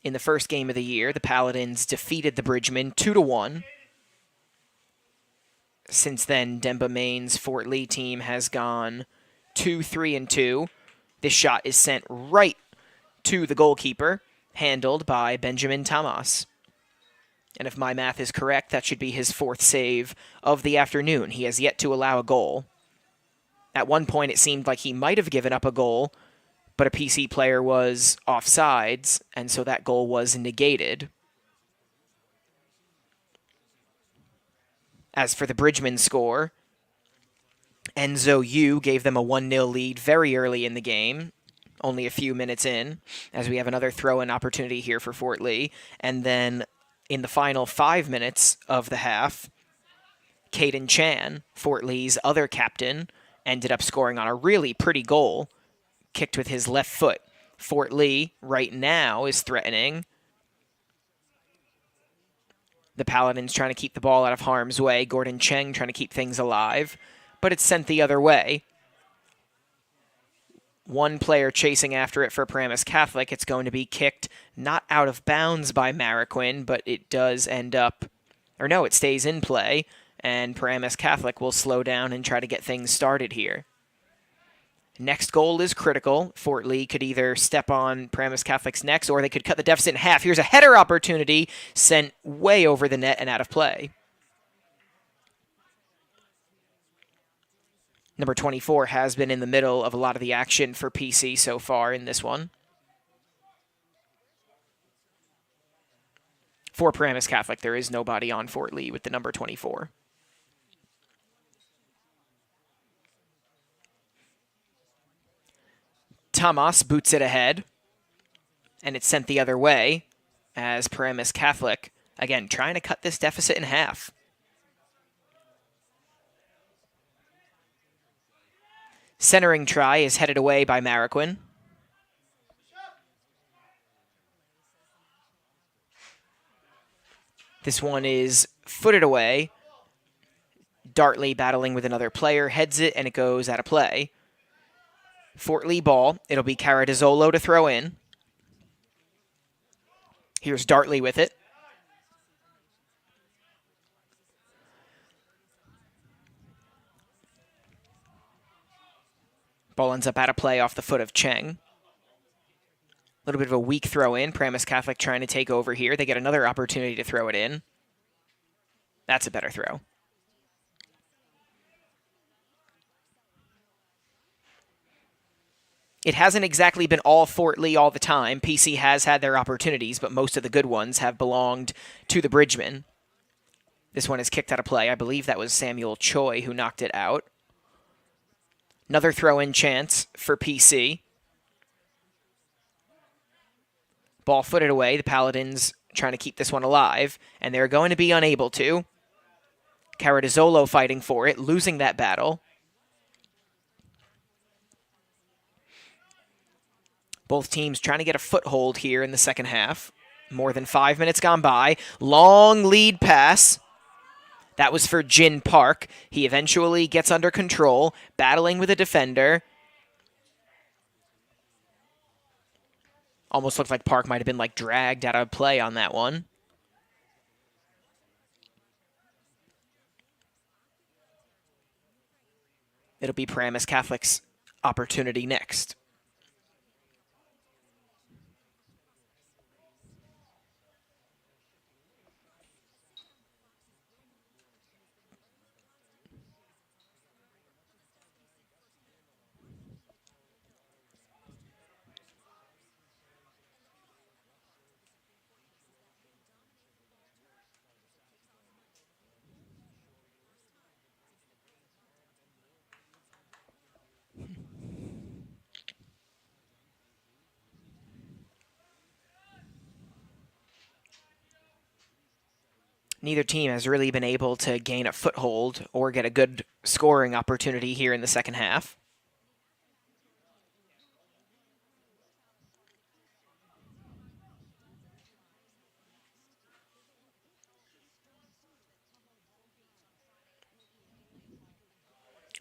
[SPEAKER 1] In the first game of the year, the Paladins defeated the Bridgemen 2-1. Since then, Demba Maine's Fort Lee team has gone 2-3-2. This shot is sent right to the goalkeeper, handled by Benjamin Tamas. And if my math is correct, that should be his fourth save of the afternoon. He has yet to allow a goal. At one point, it seemed like he might have given up a goal, but a PC player was offsides, and so that goal was negated. As for the Bridgman score, Enzo Yu gave them a 1-0 lead very early in the game, only a few minutes in, as we have another throw-in opportunity here for Fort Lee. And then in the final 5 minutes of the half, Caden Chan, Fort Lee's other captain, ended up scoring on a really pretty goal, kicked with his left foot. Fort Lee, right now, is threatening. The Paladins trying to keep the ball out of harm's way. Gordon Cheng trying to keep things alive, but it's sent the other way. One player chasing after it for Paramus Catholic. It's going to be kicked not out of bounds by Mariquin, but it does end up, or no, it stays in play, and Paramus Catholic will slow down and try to get things started here. Next goal is critical. Fort Lee could either step on Paramus Catholic's necks or they could cut the deficit in half. Here's a header opportunity sent way over the net and out of play. Number 24 has been in the middle of a lot of the action for PC so far in this one. For Paramus Catholic, there is nobody on Fort Lee with the number 24. Tamas boots it ahead, and it's sent the other way as Paramus Catholic, again, trying to cut this deficit in half. Centering try is headed away by Mariquin. This one is footed away. Dartley battling with another player, heads it, and it goes out of play. Fort Lee ball. It'll be Caradizzolo to throw in. Here's Dartley with it. Ball ends up out of play off the foot of Cheng. A little bit of a weak throw in. Paramus Catholic trying to take over here. They get another opportunity to throw it in. That's a better throw. It hasn't exactly been all Fort Lee all the time. PC has had their opportunities, but most of the good ones have belonged to the Bridgemen. This one is kicked out of play. I believe that was Samuel Choi who knocked it out. Another throw-in chance for PC. Ball footed away. The Paladins trying to keep this one alive, and they're going to be unable to. Caradizzolo fighting for it, losing that battle. Both teams trying to get a foothold here in the second half. More than 5 minutes gone by. Long lead pass. That was for Jin Park. He eventually gets under control, battling with a defender. Almost looked like Park might have been like dragged out of play on that one. It'll be Paramus Catholic's opportunity next. Neither team has really been able to gain a foothold or get a good scoring opportunity here in the second half.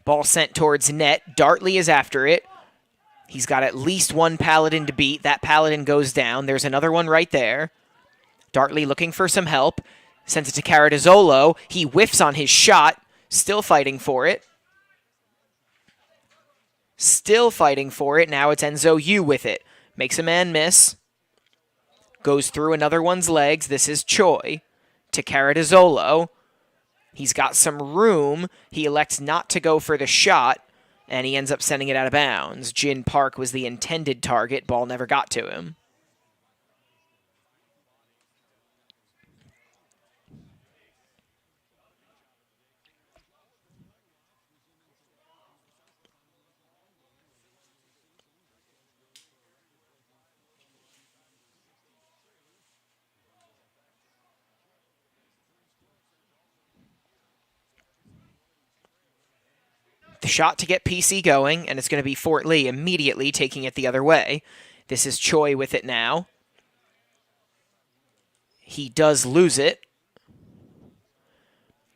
[SPEAKER 1] Ball sent towards net. Dartley is after it. He's got at least one Paladin to beat. That Paladin goes down. There's another one right there. Dartley looking for some help. Sends it to Caradizzolo. He whiffs on his shot. Still fighting for it. Still fighting for it. Now it's Enzo Yu with it. Makes a man miss. Goes through another one's legs. This is Choi to Caradizzolo. He's got some room. He elects not to go for the shot, and he ends up sending it out of bounds. Jin Park was the intended target. Ball never got to him. The shot to get PC going, and it's going to be Fort Lee immediately taking it the other way. This is Choi with it now. He does lose it.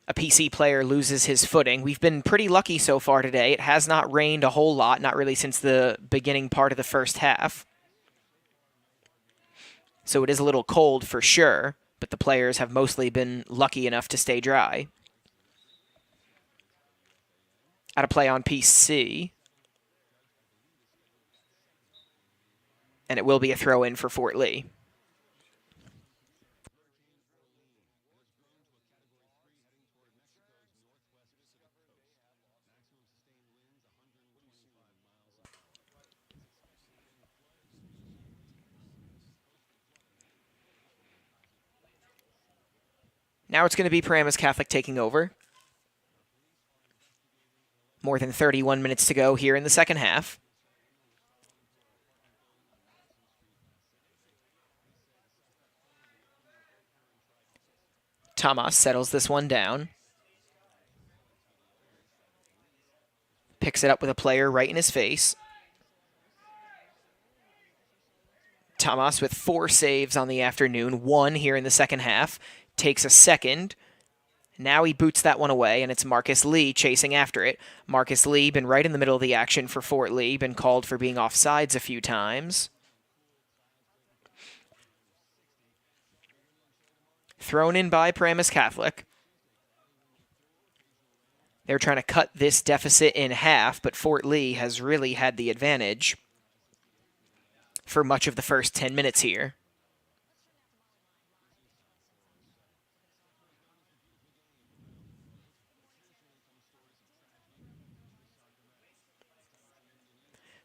[SPEAKER 1] A PC player loses his footing. We've been pretty lucky so far today. It has not rained a whole lot, not really since the beginning part of the first half. So it is a little cold for sure, but the players have mostly been lucky enough to stay dry. Out of play on PC. And it will be a throw-in for Fort Lee. Now it's going to be Paramus Catholic taking over. More than 31 minutes to go here in the second half. Thomas settles this one down. Picks it up with a player right in his face. Thomas with 4 saves on the afternoon, 1 here in the second half. Takes a second. Now he boots that one away, and it's Marcus Lee chasing after it. Marcus Lee been right in the middle of the action for Fort Lee, been called for being offsides a few times. Thrown in by Paramus Catholic. They're trying to cut this deficit in half, but Fort Lee has really had the advantage for much of the first 10 minutes here.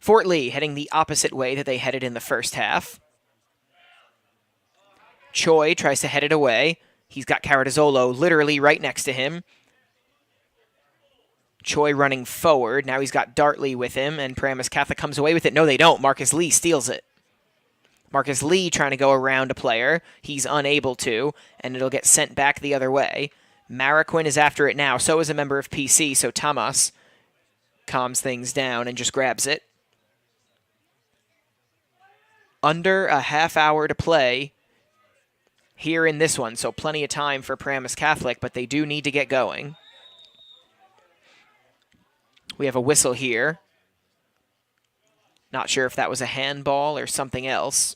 [SPEAKER 1] Fort Lee heading the opposite way that they headed in the first half. Choi tries to head it away. He's got Caradizzolo literally right next to him. Choi running forward. Now he's got Dartley with him, and Paramus Catholic comes away with it. No, they don't. Marcus Lee steals it. Marcus Lee trying to go around a player. He's unable to, and it'll get sent back the other way. Mariquin is after it now. So is a member of PC, so Tamas calms things down and just grabs it. Under a half hour to play here in this one, so plenty of time for Paramus Catholic, but they do need to get going. We have a whistle here. Not sure if that was a handball or something else,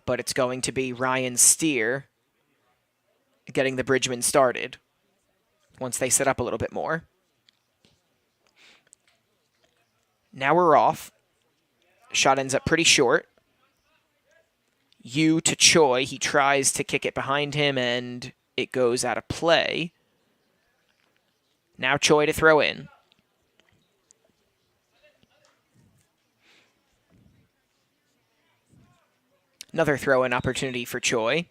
[SPEAKER 1] but it's going to be Ryan Steer getting the Bridgemen started once they set up a little bit more. Now we're off. Shot ends up pretty short. Yu to Choi. He tries to kick it behind him, and it goes out of play. Now Choi to throw in. Another throw-in opportunity for Choi.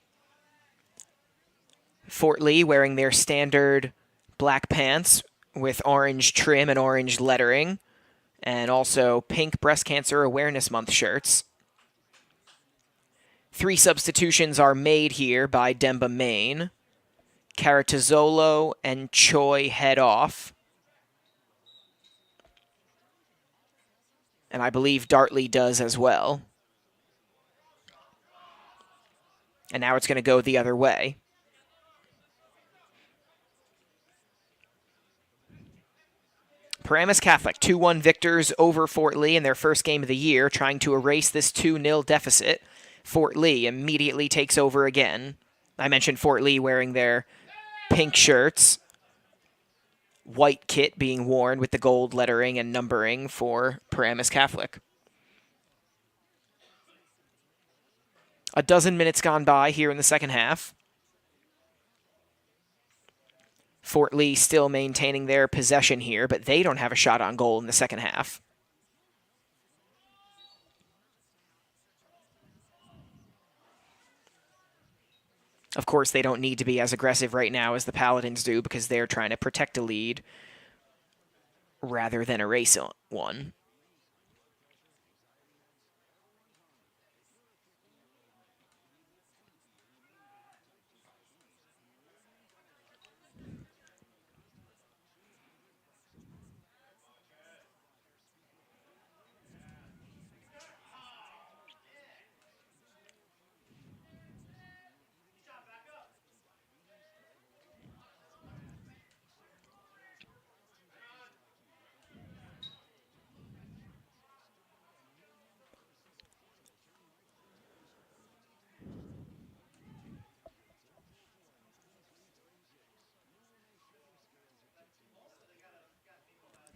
[SPEAKER 1] Fort Lee wearing their standard black pants with orange trim and orange lettering, and also pink Breast Cancer Awareness Month shirts. 3 substitutions are made here by Demba Main. Caratazzolo and Choi head off. And I believe Dartley does as well. And now it's going to go the other way. Paramus Catholic, 2-1 victors over Fort Lee in their first game of the year, trying to erase this 2-0 deficit. Fort Lee immediately takes over again. I mentioned Fort Lee wearing their pink shirts. White kit being worn with the gold lettering and numbering for Paramus Catholic. A dozen minutes gone by here in the second half. Fort Lee still maintaining their possession here, but they don't have a shot on goal in the second half. Of course, they don't need to be as aggressive right now as the Paladins do because they're trying to protect a lead rather than erase one.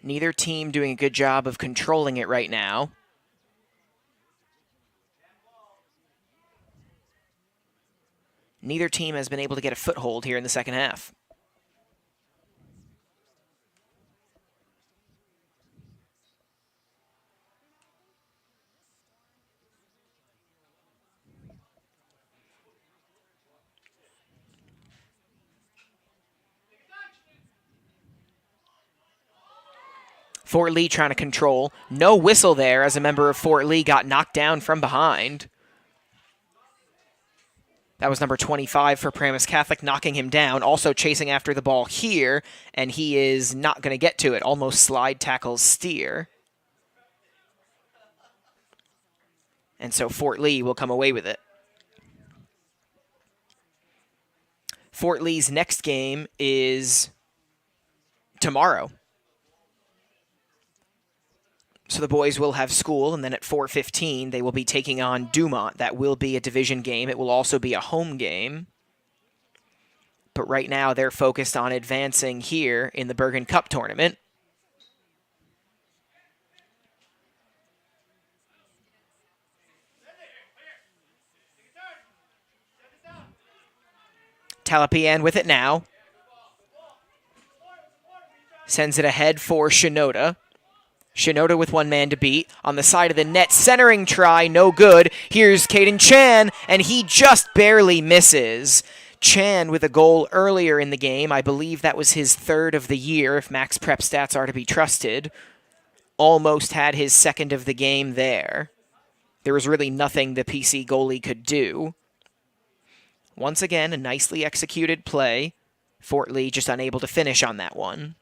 [SPEAKER 1] Neither team doing a good job of controlling it right now. Neither team has been able to get a foothold here in the second half. Fort Lee trying to control. No whistle there as a member of Fort Lee got knocked down from behind. That was number 25 for Paramus Catholic, knocking him down. Also chasing after the ball here, and he is not going to get to it. Almost slide tackles Steer. And so Fort Lee will come away with it. Fort Lee's next game is tomorrow. So the boys will have school, and then at 4:15, they will be taking on Dumont. That will be a division game. It will also be a home game. But right now, they're focused on advancing here in the Bergen Cup tournament. Talapian with it now. Sends it ahead for Shinoda. Shinoda with one man to beat. On the side of the net, centering try, no good. Here's Caden Chan, and he just barely misses. Chan with a goal earlier in the game. I believe that was his third of the year, if max prep stats are to be trusted. Almost had his second of the game there. There was really nothing the PC goalie could do. Once again, a nicely executed play. Fort Lee just unable to finish on that one.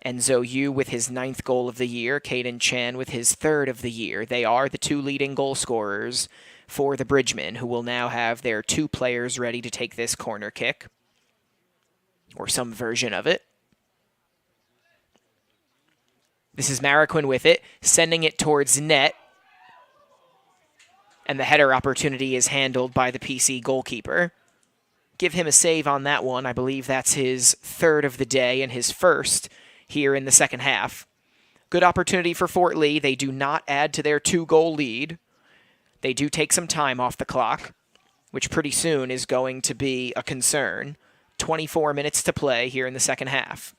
[SPEAKER 1] Enzo Yu with his 9th goal of the year. Caden Chan with his 3rd of the year. They are the 2 leading goal scorers for the Bridgemen, who will now have their 2 players ready to take this corner kick. Or some version of it. This is Mariquin with it, sending it towards net. And the header opportunity is handled by the PC goalkeeper. Give him a save on that one. I believe that's his 3rd of the day and his 1st here in the second half. Good opportunity for Fort Lee. They do not add to their 2-goal lead. They do take some time off the clock, which pretty soon is going to be a concern. 24 minutes to play here in the second half.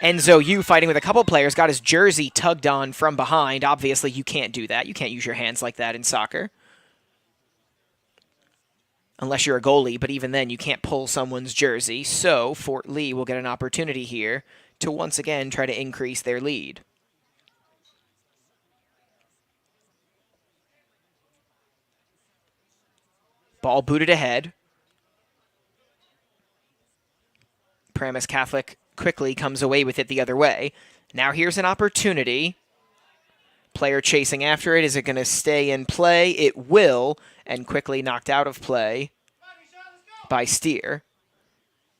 [SPEAKER 1] Enzo Yu fighting with a couple players, got his jersey tugged on from behind. Obviously, you can't do that. You can't use your hands like that in soccer. Unless you're a goalie, but even then, you can't pull someone's jersey. So, Fort Lee will get an opportunity here to once again try to increase their lead. Ball booted ahead. Paramus Catholic quickly comes away with it the other way. Now here's an opportunity. Player chasing after it. Is it going to stay in play? It will, and quickly knocked out of play by Steer.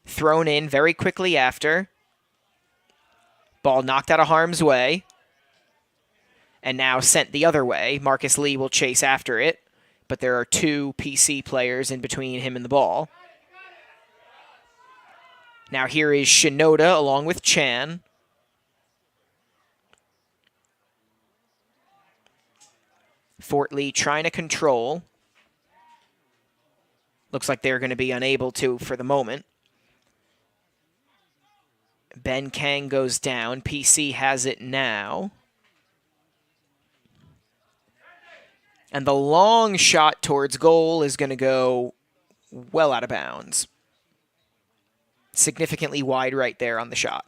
[SPEAKER 1] Thrown in very quickly after. Ball knocked out of harm's way. And now sent the other way. Marcus Lee will chase after it, but there are 2 PC players in between him and the ball. Now here is Shinoda along with Chan. Fort Lee trying to control. Looks like they're going to be unable to for the moment. Ben Kang goes down. PC has it now. And the long shot towards goal is going to go well out of bounds. Significantly wide right there on the shot.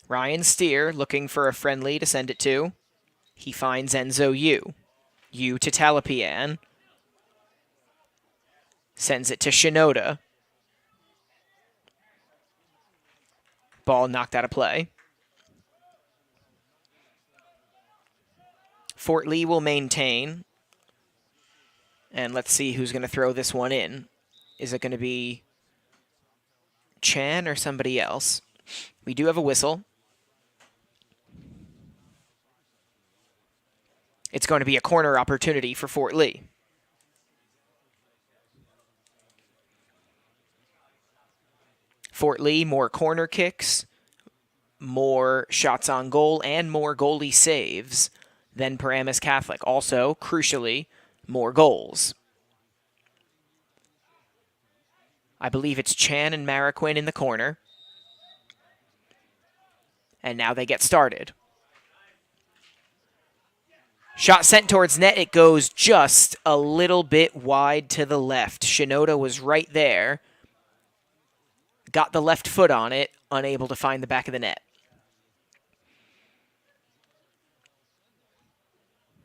[SPEAKER 1] Ryan Steer looking for a friendly to send it to. He finds Enzo Yu. Yu to Talapian. Sends it to Shinoda. Ball knocked out of play. Fort Lee will maintain. And let's see who's going to throw this one in. Is it going to be Chan or somebody else? We do have a whistle. It's going to be a corner opportunity for Fort Lee. Fort Lee, more corner kicks, more shots on goal, and more goalie saves than Paramus Catholic. Also, crucially, more goals. I believe it's Chan and Mariquin in the corner. And now they get started. Shot sent towards net. It goes just a little bit wide to the left. Shinoda was right there. Got the left foot on it, unable to find the back of the net.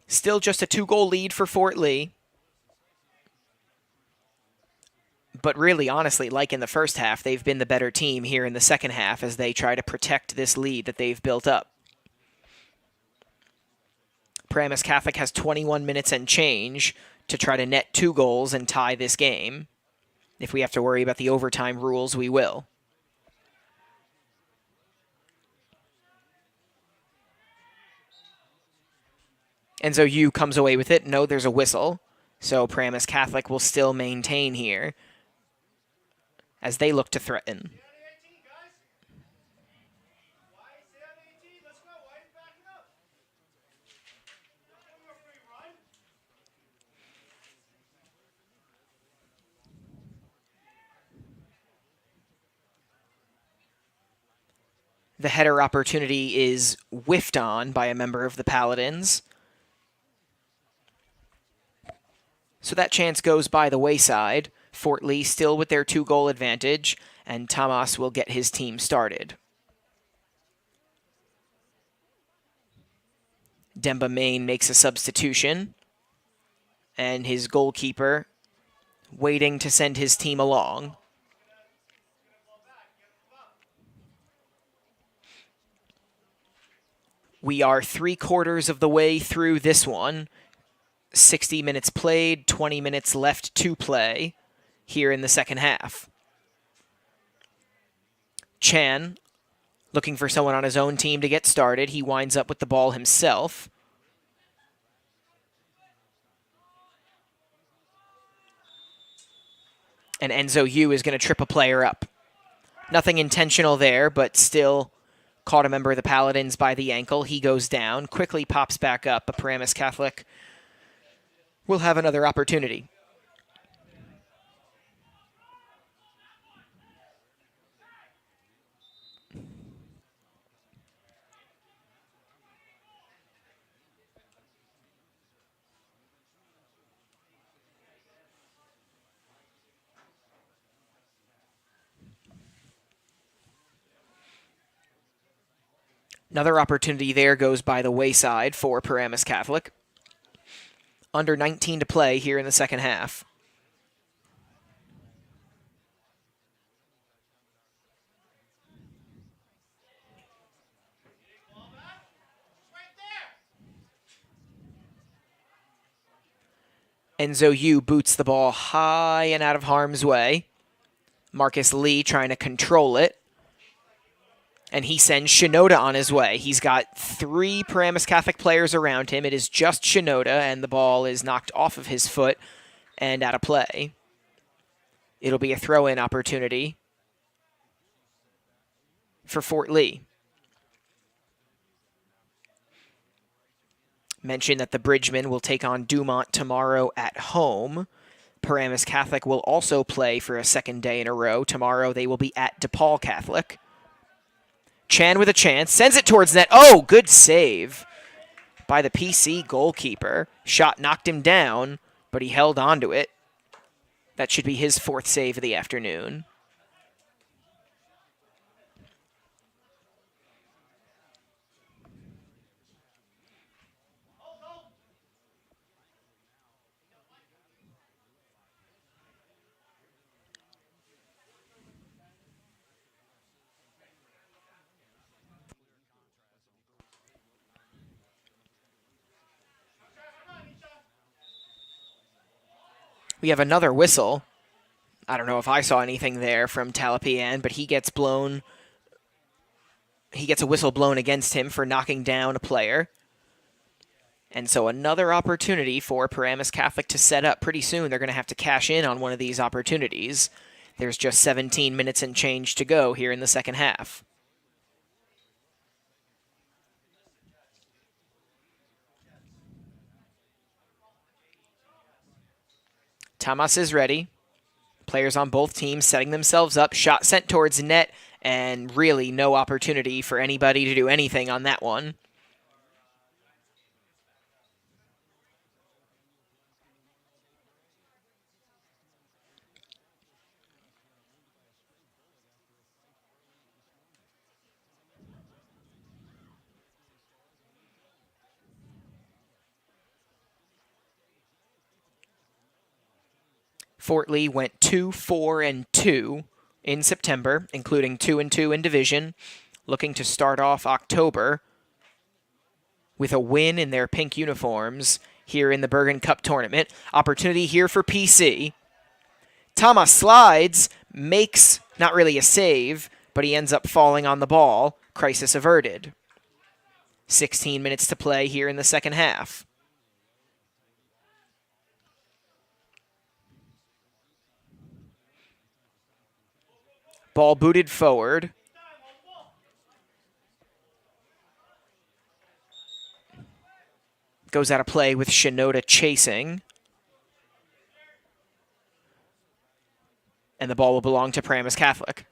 [SPEAKER 1] Still just a 2-goal lead for Fort Lee. But really, honestly, like in the first half, they've been the better team here in the second half as they try to protect this lead that they've built up. Paramus Catholic has 21 minutes and change to try to net 2 goals and tie this game. If we have to worry about the overtime rules, we will. Enzo Yu comes away with it. No, there's a whistle. So Paramus Catholic will still maintain here as they look to threaten. The header opportunity is whiffed on by a member of the Paladins. So that chance goes by the wayside. Fort Lee still with their 2-goal advantage, and Tamas will get his team started. Demba Main makes a substitution, and his goalkeeper waiting to send his team along. We are 3/4 of the way through this one. 60 minutes played, 20 minutes left to play here in the second half. Chan looking for someone on his own team to get started. He winds up with the ball himself. And Enzo Yu is going to trip a player up. Nothing intentional there, but still caught a member of the Paladins by the ankle. He goes down, quickly pops back up. But Paramus Catholic will have another opportunity. Another opportunity there goes by the wayside for Paramus Catholic. Under 19 to play here in the second half. Enzo Yu boots the ball high and out of harm's way. Marcus Lee trying to control it. And he sends Shinoda on his way. He's got 3 Paramus Catholic players around him. It is just Shinoda, and the ball is knocked off of his foot and out of play. It'll be a throw-in opportunity for Fort Lee. Mention that the Bridgemen will take on Dumont tomorrow at home. Paramus Catholic will also play for a second day in a row. Tomorrow they will be at DePaul Catholic. Chan with a chance, sends it towards net. Oh, good save by the PC goalkeeper. Shot knocked him down, but he held on to it. That should be his 4th save of the afternoon. We have another whistle. I don't know if I saw anything there from Talapian, but he gets blown. He gets a whistle blown against him for knocking down a player. And so another opportunity for Paramus Catholic to set up. Pretty soon they're going to have to cash in on one of these opportunities. There's just 17 minutes and change to go here in the second half. Tamas is ready. Players on both teams setting themselves up. Shot sent towards net, and really no opportunity for anybody to do anything on that one. Fort Lee went 2-4-2 in September, including 2-2 in division, looking to start off October with a win in their pink uniforms here in the Bergen Cup tournament. Opportunity here for PC. Thomas slides, makes not really a save, but he ends up falling on the ball. Crisis averted. 16 minutes to play here in the second half. Ball booted forward. Goes out of play with Shinoda chasing. And the ball will belong to Paramus Catholic.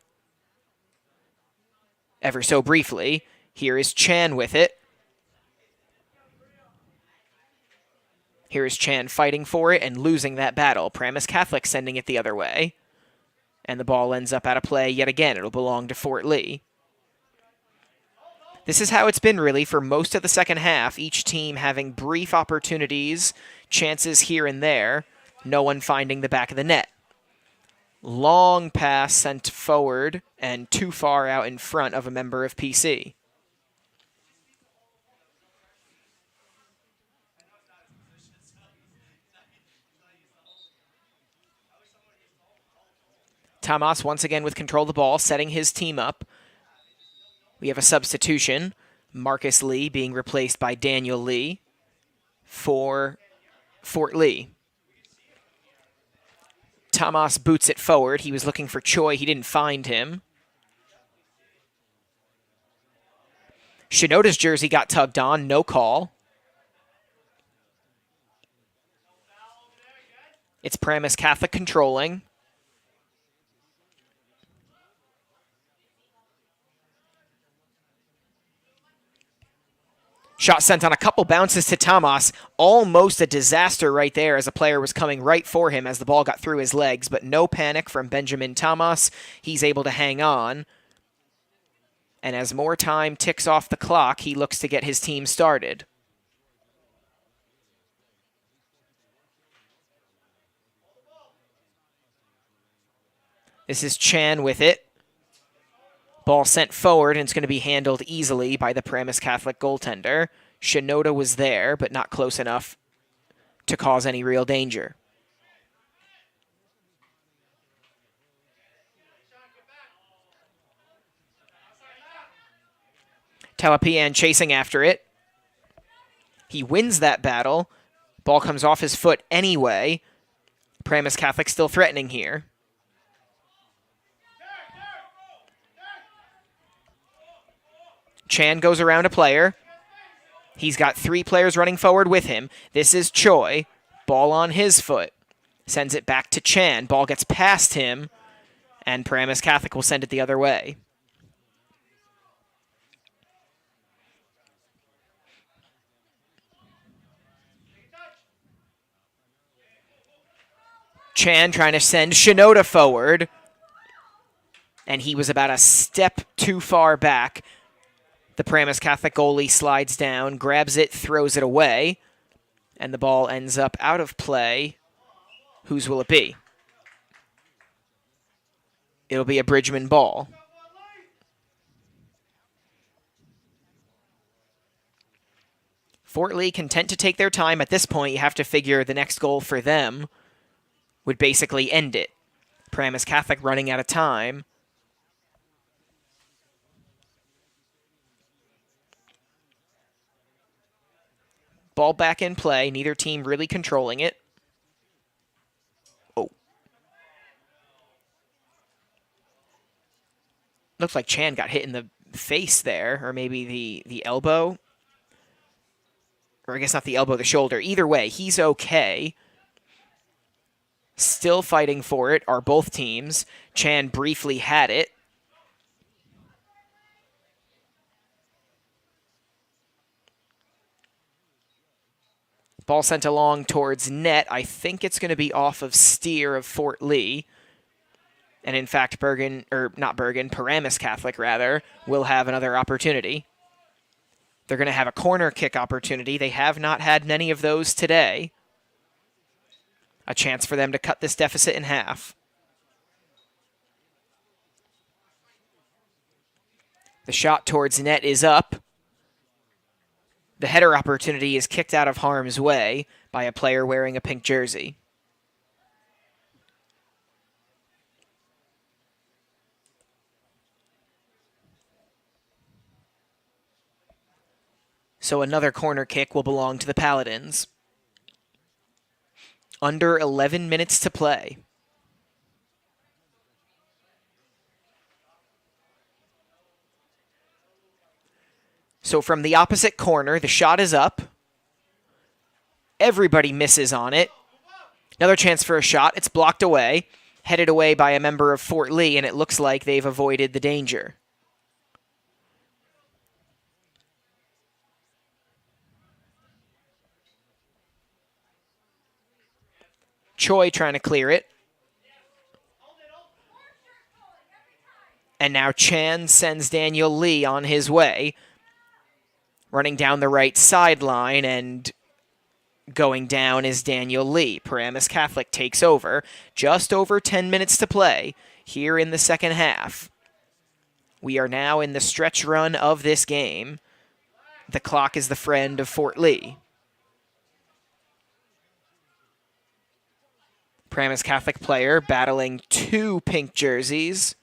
[SPEAKER 1] ever so briefly. Here is Chan with it. Here is Chan fighting for it and losing that battle. Paramus Catholic sending it the other way. And the ball ends up out of play yet again. It'll belong to Fort Lee. This is how it's been really for most of the second half, each team having brief opportunities, chances here and there, no one finding the back of the net. Long pass sent forward and too far out in front of a member of PC. Tamas once again with control of the ball, setting his team up. We have a substitution. Marcus Lee being replaced by Daniel Lee for Fort Lee. Tamas boots it forward. He was looking for Choi. He didn't find him. Shinoda's jersey got tugged on. No call. It's Paramus Catholic controlling. Shot sent on a couple bounces to Tamas. Almost a disaster right there as a player was coming right for him as the ball got through his legs, but no panic from Benjamin Tamas. He's able to hang on. And as more time ticks off the clock, he looks to get his team started. This is Chan with it. Ball sent forward, and it's going to be handled easily by the Paramus Catholic goaltender. Shinoda was there, but not close enough to cause any real danger. Talapian chasing after it. He wins that battle. Ball comes off his foot anyway. Paramus Catholic still threatening here. Chan goes around a player. He's got 3 players running forward with him. This is Choi. Ball on his foot. Sends it back to Chan. Ball gets past him, and Paramus Catholic will send it the other way. Chan trying to send Shinoda forward, and he was about a step too far back. The Paramus Catholic goalie slides down, grabs it, throws it away, and the ball ends up out of play. Whose will it be? It'll be a Bridgman ball. Fort Lee content to take their time. At this point, you have to figure the next goal for them would basically end it. Paramus Catholic running out of time. Ball back in play. Neither team really controlling it. Oh. Looks like Chan got hit in the face there, or maybe the elbow. Or I guess not the elbow, the shoulder. Either way, he's okay. Still fighting for it are both teams. Chan briefly had it. Ball sent along towards net. I think it's going to be off of steer of Fort Lee. And in fact, Paramus Catholic, rather, will have another opportunity. They're going to have a corner kick opportunity. They have not had many of those today. A chance for them to cut this deficit in half. The shot towards net is up. The header opportunity is kicked out of harm's way by a player wearing a pink jersey. So another corner kick will belong to the Paladins. Under 11 minutes to play. So from the opposite corner, the shot is up. Everybody misses on it. Another chance for a shot. It's blocked away. Headed away by a member of Fort Lee, and it looks like they've avoided the danger. Choi trying to clear it. And now Chan sends Daniel Lee on his way. Running down the right sideline, and going down is Daniel Lee. Paramus Catholic takes over. Just over 10 minutes to play here in the second half. We are now in the stretch run of this game. The clock is the friend of Fort Lee. Paramus Catholic player battling two pink jerseys.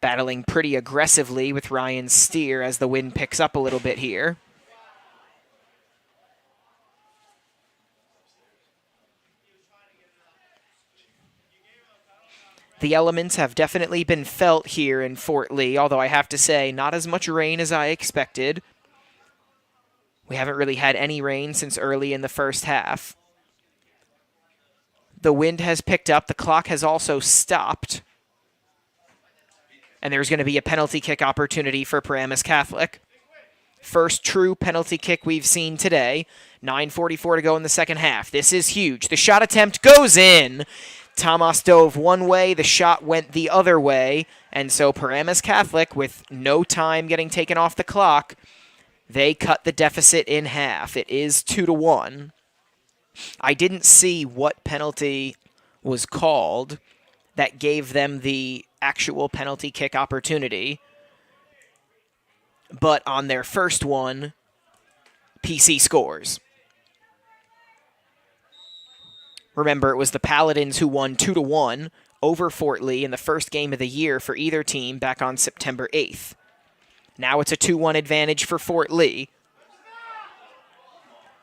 [SPEAKER 1] Battling pretty aggressively with Ryan Steer as the wind picks up a little bit here. The elements have definitely been felt here in Fort Lee, although I have to say, not as much rain as I expected. We haven't really had any rain since early in the first half. The wind has picked up. The clock has also stopped. And there's going to be a penalty kick opportunity for Paramus Catholic. First true penalty kick we've seen today. 9:44 to go in the second half. This is huge. The shot attempt goes in. Tomas dove one way. The shot went the other way. And so Paramus Catholic, with no time getting taken off the clock, they cut the deficit in half. It is 2-1. I didn't see what penalty was called that gave them the actual penalty kick opportunity. But on their first one, PC scores. Remember, it was the Paladins who won 2-1 over Fort Lee in the first game of the year for either team back on September 8th. Now it's a 2-1 advantage for Fort Lee.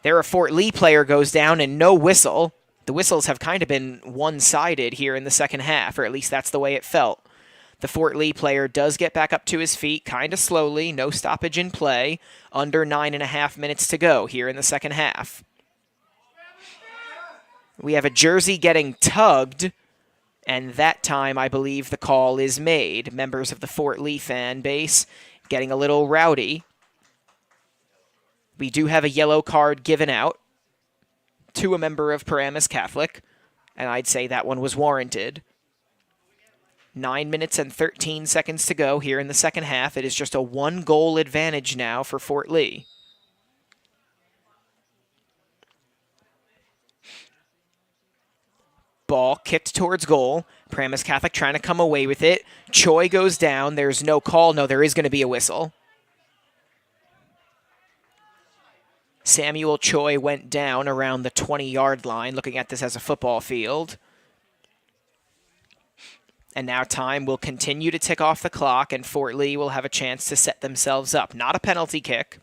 [SPEAKER 1] There, a Fort Lee player goes down and no whistle. The whistles have kind of been one-sided here in the second half, or at least that's the way it felt. The Fort Lee player does get back up to his feet kind of slowly, no stoppage in play, under 9.5 minutes to go here in the second half. We have a jersey getting tugged, and that time I believe the call is made. Members of the Fort Lee fan base getting a little rowdy. We do have a yellow card given out to a member of Paramus Catholic, and I'd say that one was warranted. 9 minutes and 13 seconds to go here in the second half. It is just a one-goal advantage now for Fort Lee. Ball kicked towards goal. Paramus Catholic trying to come away with it. Choi goes down. There's no call. No, there is going to be a whistle. Samuel Choi went down around the 20-yard line, looking at this as a football field. And now time will continue to tick off the clock, and Fort Lee will have a chance to set themselves up. Not a penalty kick.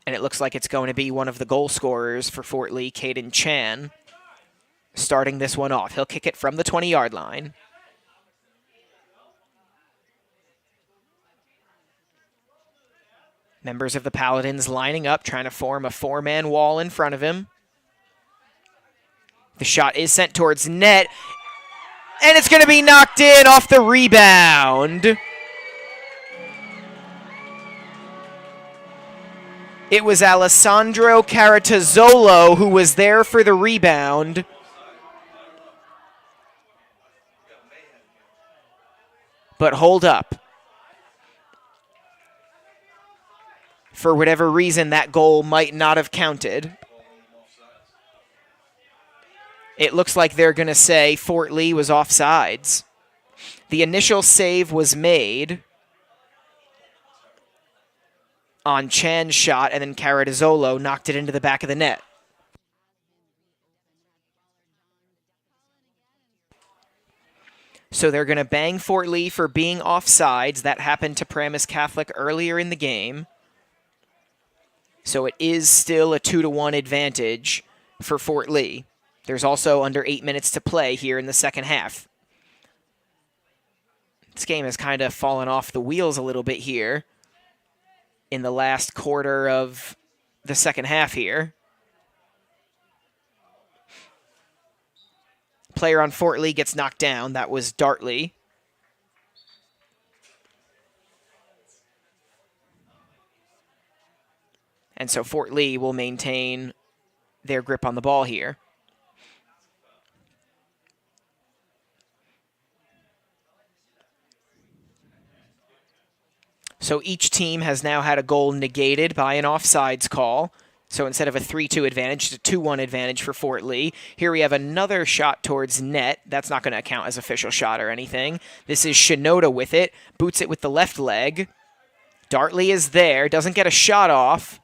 [SPEAKER 1] And it looks like it's going to be one of the goal scorers for Fort Lee, Caden Chan, starting this one off. He'll kick it from the 20-yard line. Members of the Paladins lining up, trying to form a four-man wall in front of him. The shot is sent towards net, and it's going to be knocked in off the rebound. It was Alessandro Caratazzolo who was there for the rebound. But hold up. For whatever reason, that goal might not have counted. It looks like they're going to say Fort Lee was offsides. The initial save was made on Chan's shot, and then Caratazzolo knocked it into the back of the net. So they're going to bang Fort Lee for being offsides. That happened to Paramus Catholic earlier in the game. So it is still a 2-1 advantage for Fort Lee. There's also under 8 minutes to play here in the second half. This game has kind of fallen off the wheels a little bit here in the last quarter of the second half here. Player on Fort Lee gets knocked down. That was Dartley. And so Fort Lee will maintain their grip on the ball here. So each team has now had a goal negated by an offsides call. So instead of a 3-2 advantage, it's a 2-1 advantage for Fort Lee. Here we have another shot towards net. That's not going to count as official shot or anything. This is Shinoda with it. Boots it with the left leg. Dartley is there. Doesn't get a shot off.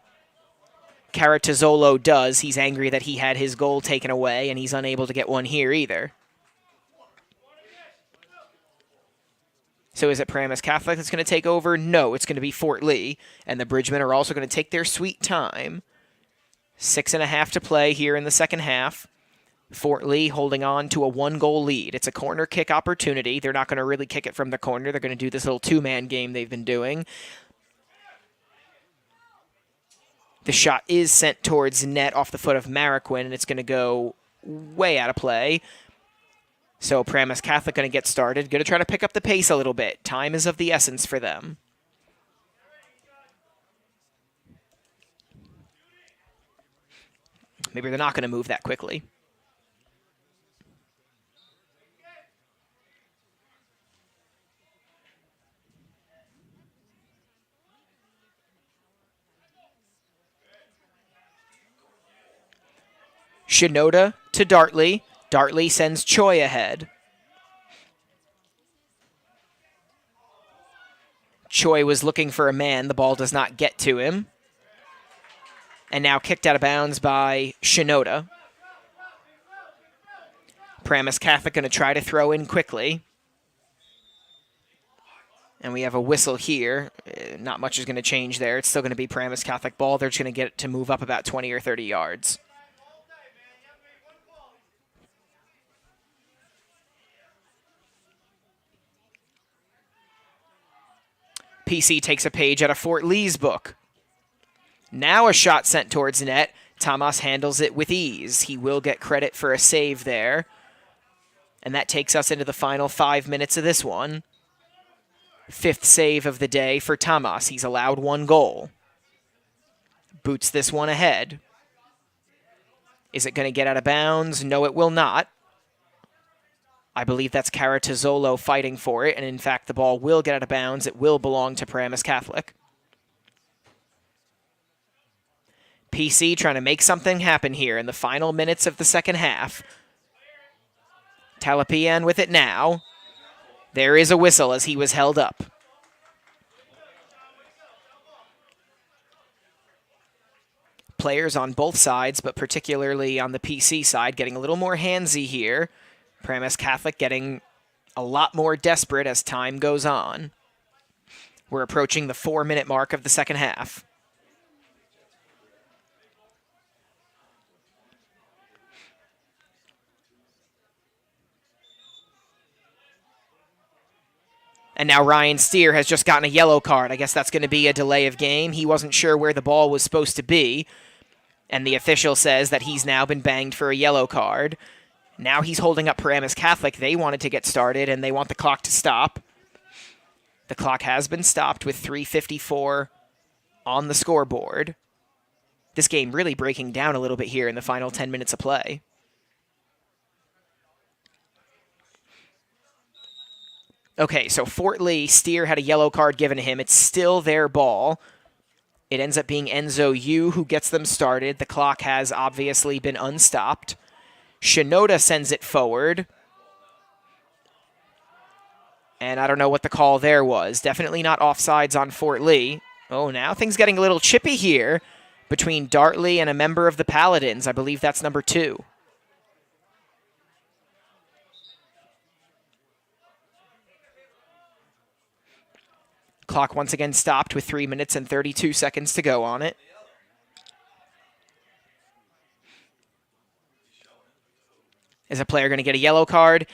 [SPEAKER 1] Caratazzolo does. He's angry that he had his goal taken away, and he's unable to get one here either. So is it Paramus Catholic that's going to take over? No, it's going to be Fort Lee. And the Bridgemen are also going to take their sweet time. 6.5 to play here in the second half. Fort Lee holding on to a 1-goal lead. It's a corner kick opportunity. They're not going to really kick it from the corner. They're going to do this little 2-man game they've been doing. The shot is sent towards net off the foot of Mariquin, and it's going to go way out of play. So Paramus Catholic going to get started. Going to try to pick up the pace a little bit. Time is of the essence for them. Maybe they're not going to move that quickly. Shinoda to Dartley. Dartley sends Choi ahead. Choi was looking for a man. The ball does not get to him. And now kicked out of bounds by Shinoda. Paramus Catholic going to try to throw in quickly. And we have a whistle here. Not much is going to change there. It's still going to be Paramus Catholic ball. They're just going to get it to move up about 20 or 30 yards. PC takes a page out of Fort Lee's book. Now a shot sent towards net. Tamas handles it with ease. He will get credit for a save there. And that takes us into the final 5 minutes of this one. 5th save of the day for Tamas. He's allowed 1 goal. Boots this one ahead. Is it going to get out of bounds? No, it will not. I believe that's Caratazzolo fighting for it, and in fact, the ball will get out of bounds. It will belong to Paramus Catholic. PC trying to make something happen here in the final minutes of the second half. Talapian with it now. There is a whistle as he was held up. Players on both sides, but particularly on the PC side, getting a little more handsy here. Paramus Catholic getting a lot more desperate as time goes on. We're approaching the 4-minute mark of the second half. And now Ryan Steer has just gotten a yellow card. I guess that's going to be a delay of game. He wasn't sure where the ball was supposed to be. And the official says that he's now been banged for a yellow card. Now he's holding up Paramus Catholic. They wanted to get started, and they want the clock to stop. The clock has been stopped with 3:54 on the scoreboard. This game really breaking down a little bit here in the final 10 minutes of play. Okay, so Fort Lee, Steer had a yellow card given to him. It's still their ball. It ends up being Enzo Yu who gets them started. The clock has obviously been unstopped. Shinoda sends it forward. And I don't know what the call there was. Definitely not offsides on Fort Lee. Oh, now things getting a little chippy here between Dartley and a member of the Paladins. I believe that's number 2. Clock once again stopped with 3 minutes and 32 seconds to go on it. Is a player going to get a yellow card?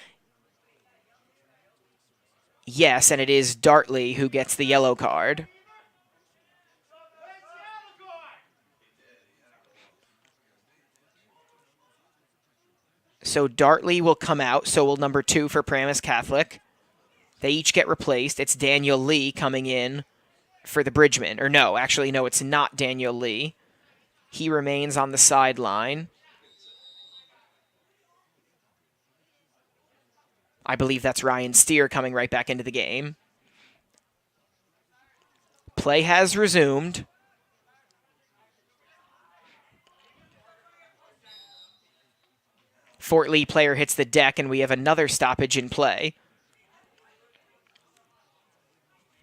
[SPEAKER 1] Yes, and it is Dartley who gets the yellow card. So Dartley will come out, so will number 2 for Paramus Catholic. They each get replaced. It's Daniel Lee coming in for the Bridgemen. Or no, actually, no, it's not Daniel Lee. He remains on the sideline. I believe that's Ryan Steer coming right back into the game. Play has resumed. Fort Lee player hits the deck, and we have another stoppage in play.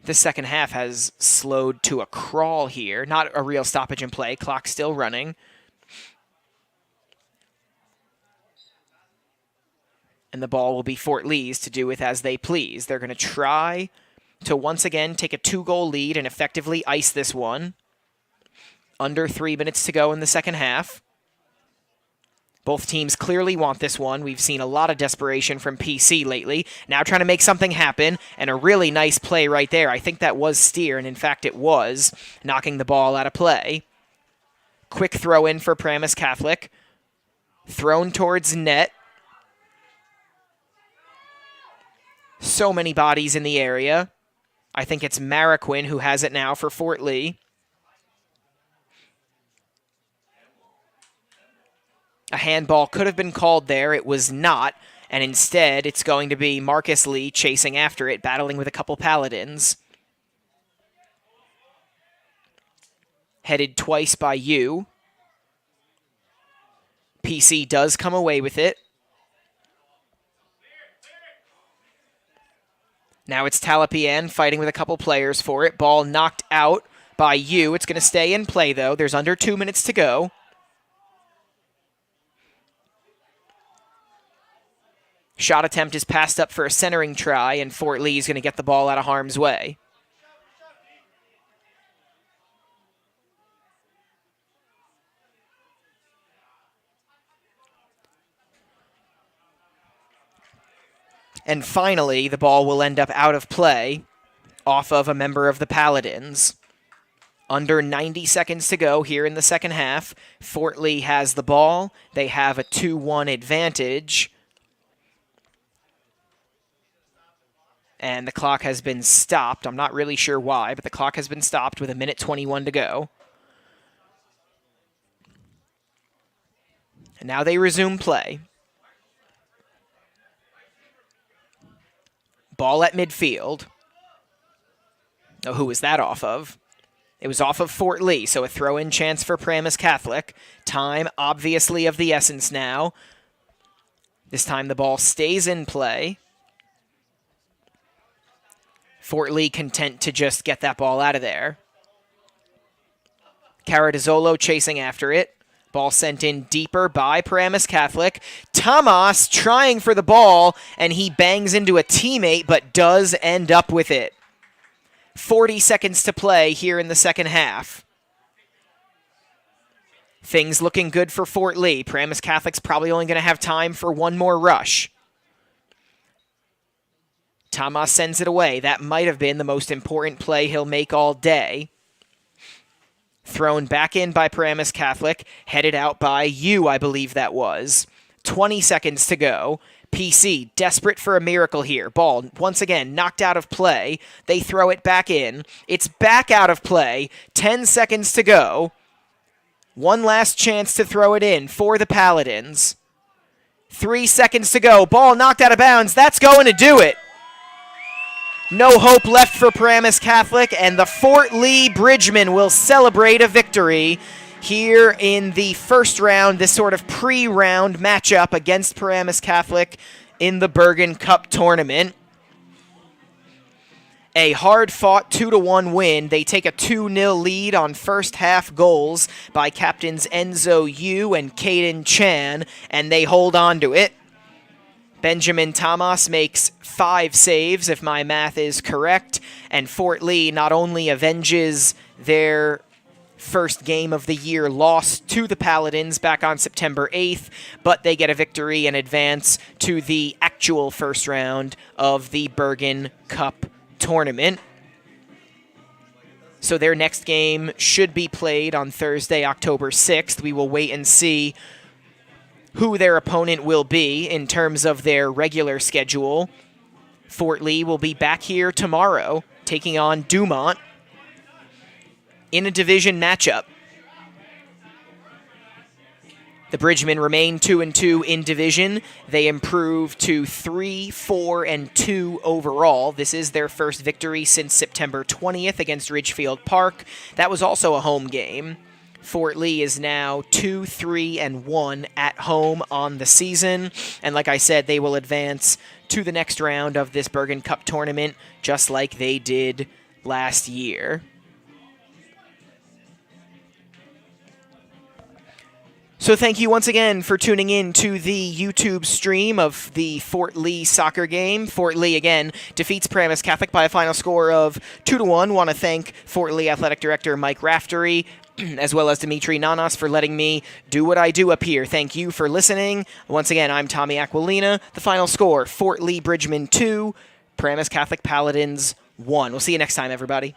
[SPEAKER 1] The second half has slowed to a crawl here. Not a real stoppage in play. Clock still running. And the ball will be Fort Lee's to do with as they please. They're going to try to once again take a 2-goal lead and effectively ice this one. Under 3 minutes to go in the second half. Both teams clearly want this one. We've seen a lot of desperation from PC lately. Now trying to make something happen, and a really nice play right there. I think that was Steer, and in fact it was, knocking the ball out of play. Quick throw in for Paramus Catholic. Thrown towards net. So many bodies in the area. I think it's Marroquin who has it now for Fort Lee. A handball could have been called there. It was not. And instead, it's going to be Marcus Lee chasing after it, battling with a couple Paladins. Headed twice by you. PC does come away with it. Now it's Talapian fighting with a couple players for it. Ball knocked out by you. It's going to stay in play, though. There's under 2 minutes to go. Shot attempt is passed up for a centering try, and Fort Lee is going to get the ball out of harm's way. And finally, the ball will end up out of play off of a member of the Paladins. Under 90 seconds to go here in the second half. Fort Lee has the ball. They have a 2-1 advantage. And the clock has been stopped. I'm not really sure why, but the clock has been stopped with 1:21 to go. And now they resume play. Ball at midfield. Oh, who was that off of? It was off of Fort Lee, so a throw-in chance for Paramus Catholic. Time, obviously, of the essence now. This time the ball stays in play. Fort Lee content to just get that ball out of there. Caradizzolo chasing after it. Ball sent in deeper by Paramus Catholic. Tomas trying for the ball, and he bangs into a teammate, but does end up with it. 40 seconds to play here in the second half. Things looking good for Fort Lee. Paramus Catholic's probably only going to have time for one more rush. Tomas sends it away. That might have been the most important play he'll make all day. Thrown back in by Paramus Catholic. Headed out by you, I believe that was. 20 seconds to go. PC, desperate for a miracle here. Ball, once again, knocked out of play. They throw it back in. It's back out of play. 10 seconds to go. One last chance to throw it in for the Paladins. 3 seconds to go. Ball knocked out of bounds. That's going to do it. No hope left for Paramus Catholic, and the Fort Lee Bridgemen will celebrate a victory here in the first round, this sort of pre-round matchup against Paramus Catholic in the Bergen Cup tournament. A hard-fought 2-1 win. They take a 2-0 lead on first half goals by captains Enzo Yu and Caden Chan, and they hold on to it. Benjamin Tomas makes 5 saves, if my math is correct, and Fort Lee not only avenges their first game of the year loss to the Paladins back on September 8th, but they get a victory and advance to the actual first round of the Bergen Cup tournament. So their next game should be played on Thursday, October 6th. We will wait and see who their opponent will be in terms of their regular schedule. Fort Lee will be back here tomorrow, taking on Dumont in a division matchup. The Bridgemen remain 2-2 in division. They improve to 3-4-2 overall. This is their first victory since September 20th against Ridgefield Park. That was also a home game. Fort Lee is now 2-3-1 at home on the season. And like I said, they will advance to the next round of this Bergen Cup tournament, just like they did last year. So thank you once again for tuning in to the YouTube stream of the Fort Lee soccer game. Fort Lee, again, defeats Paramus Catholic by a final score of 2-1. Want to thank Fort Lee Athletic Director Mike Raftery, as well as Dimitri Nanas, for letting me do what I do up here. Thank you for listening. Once again, I'm Tommy Aquilina. The final score, Fort Lee Bridgemen 2, Paramus Catholic Paladins 1. We'll see you next time, everybody.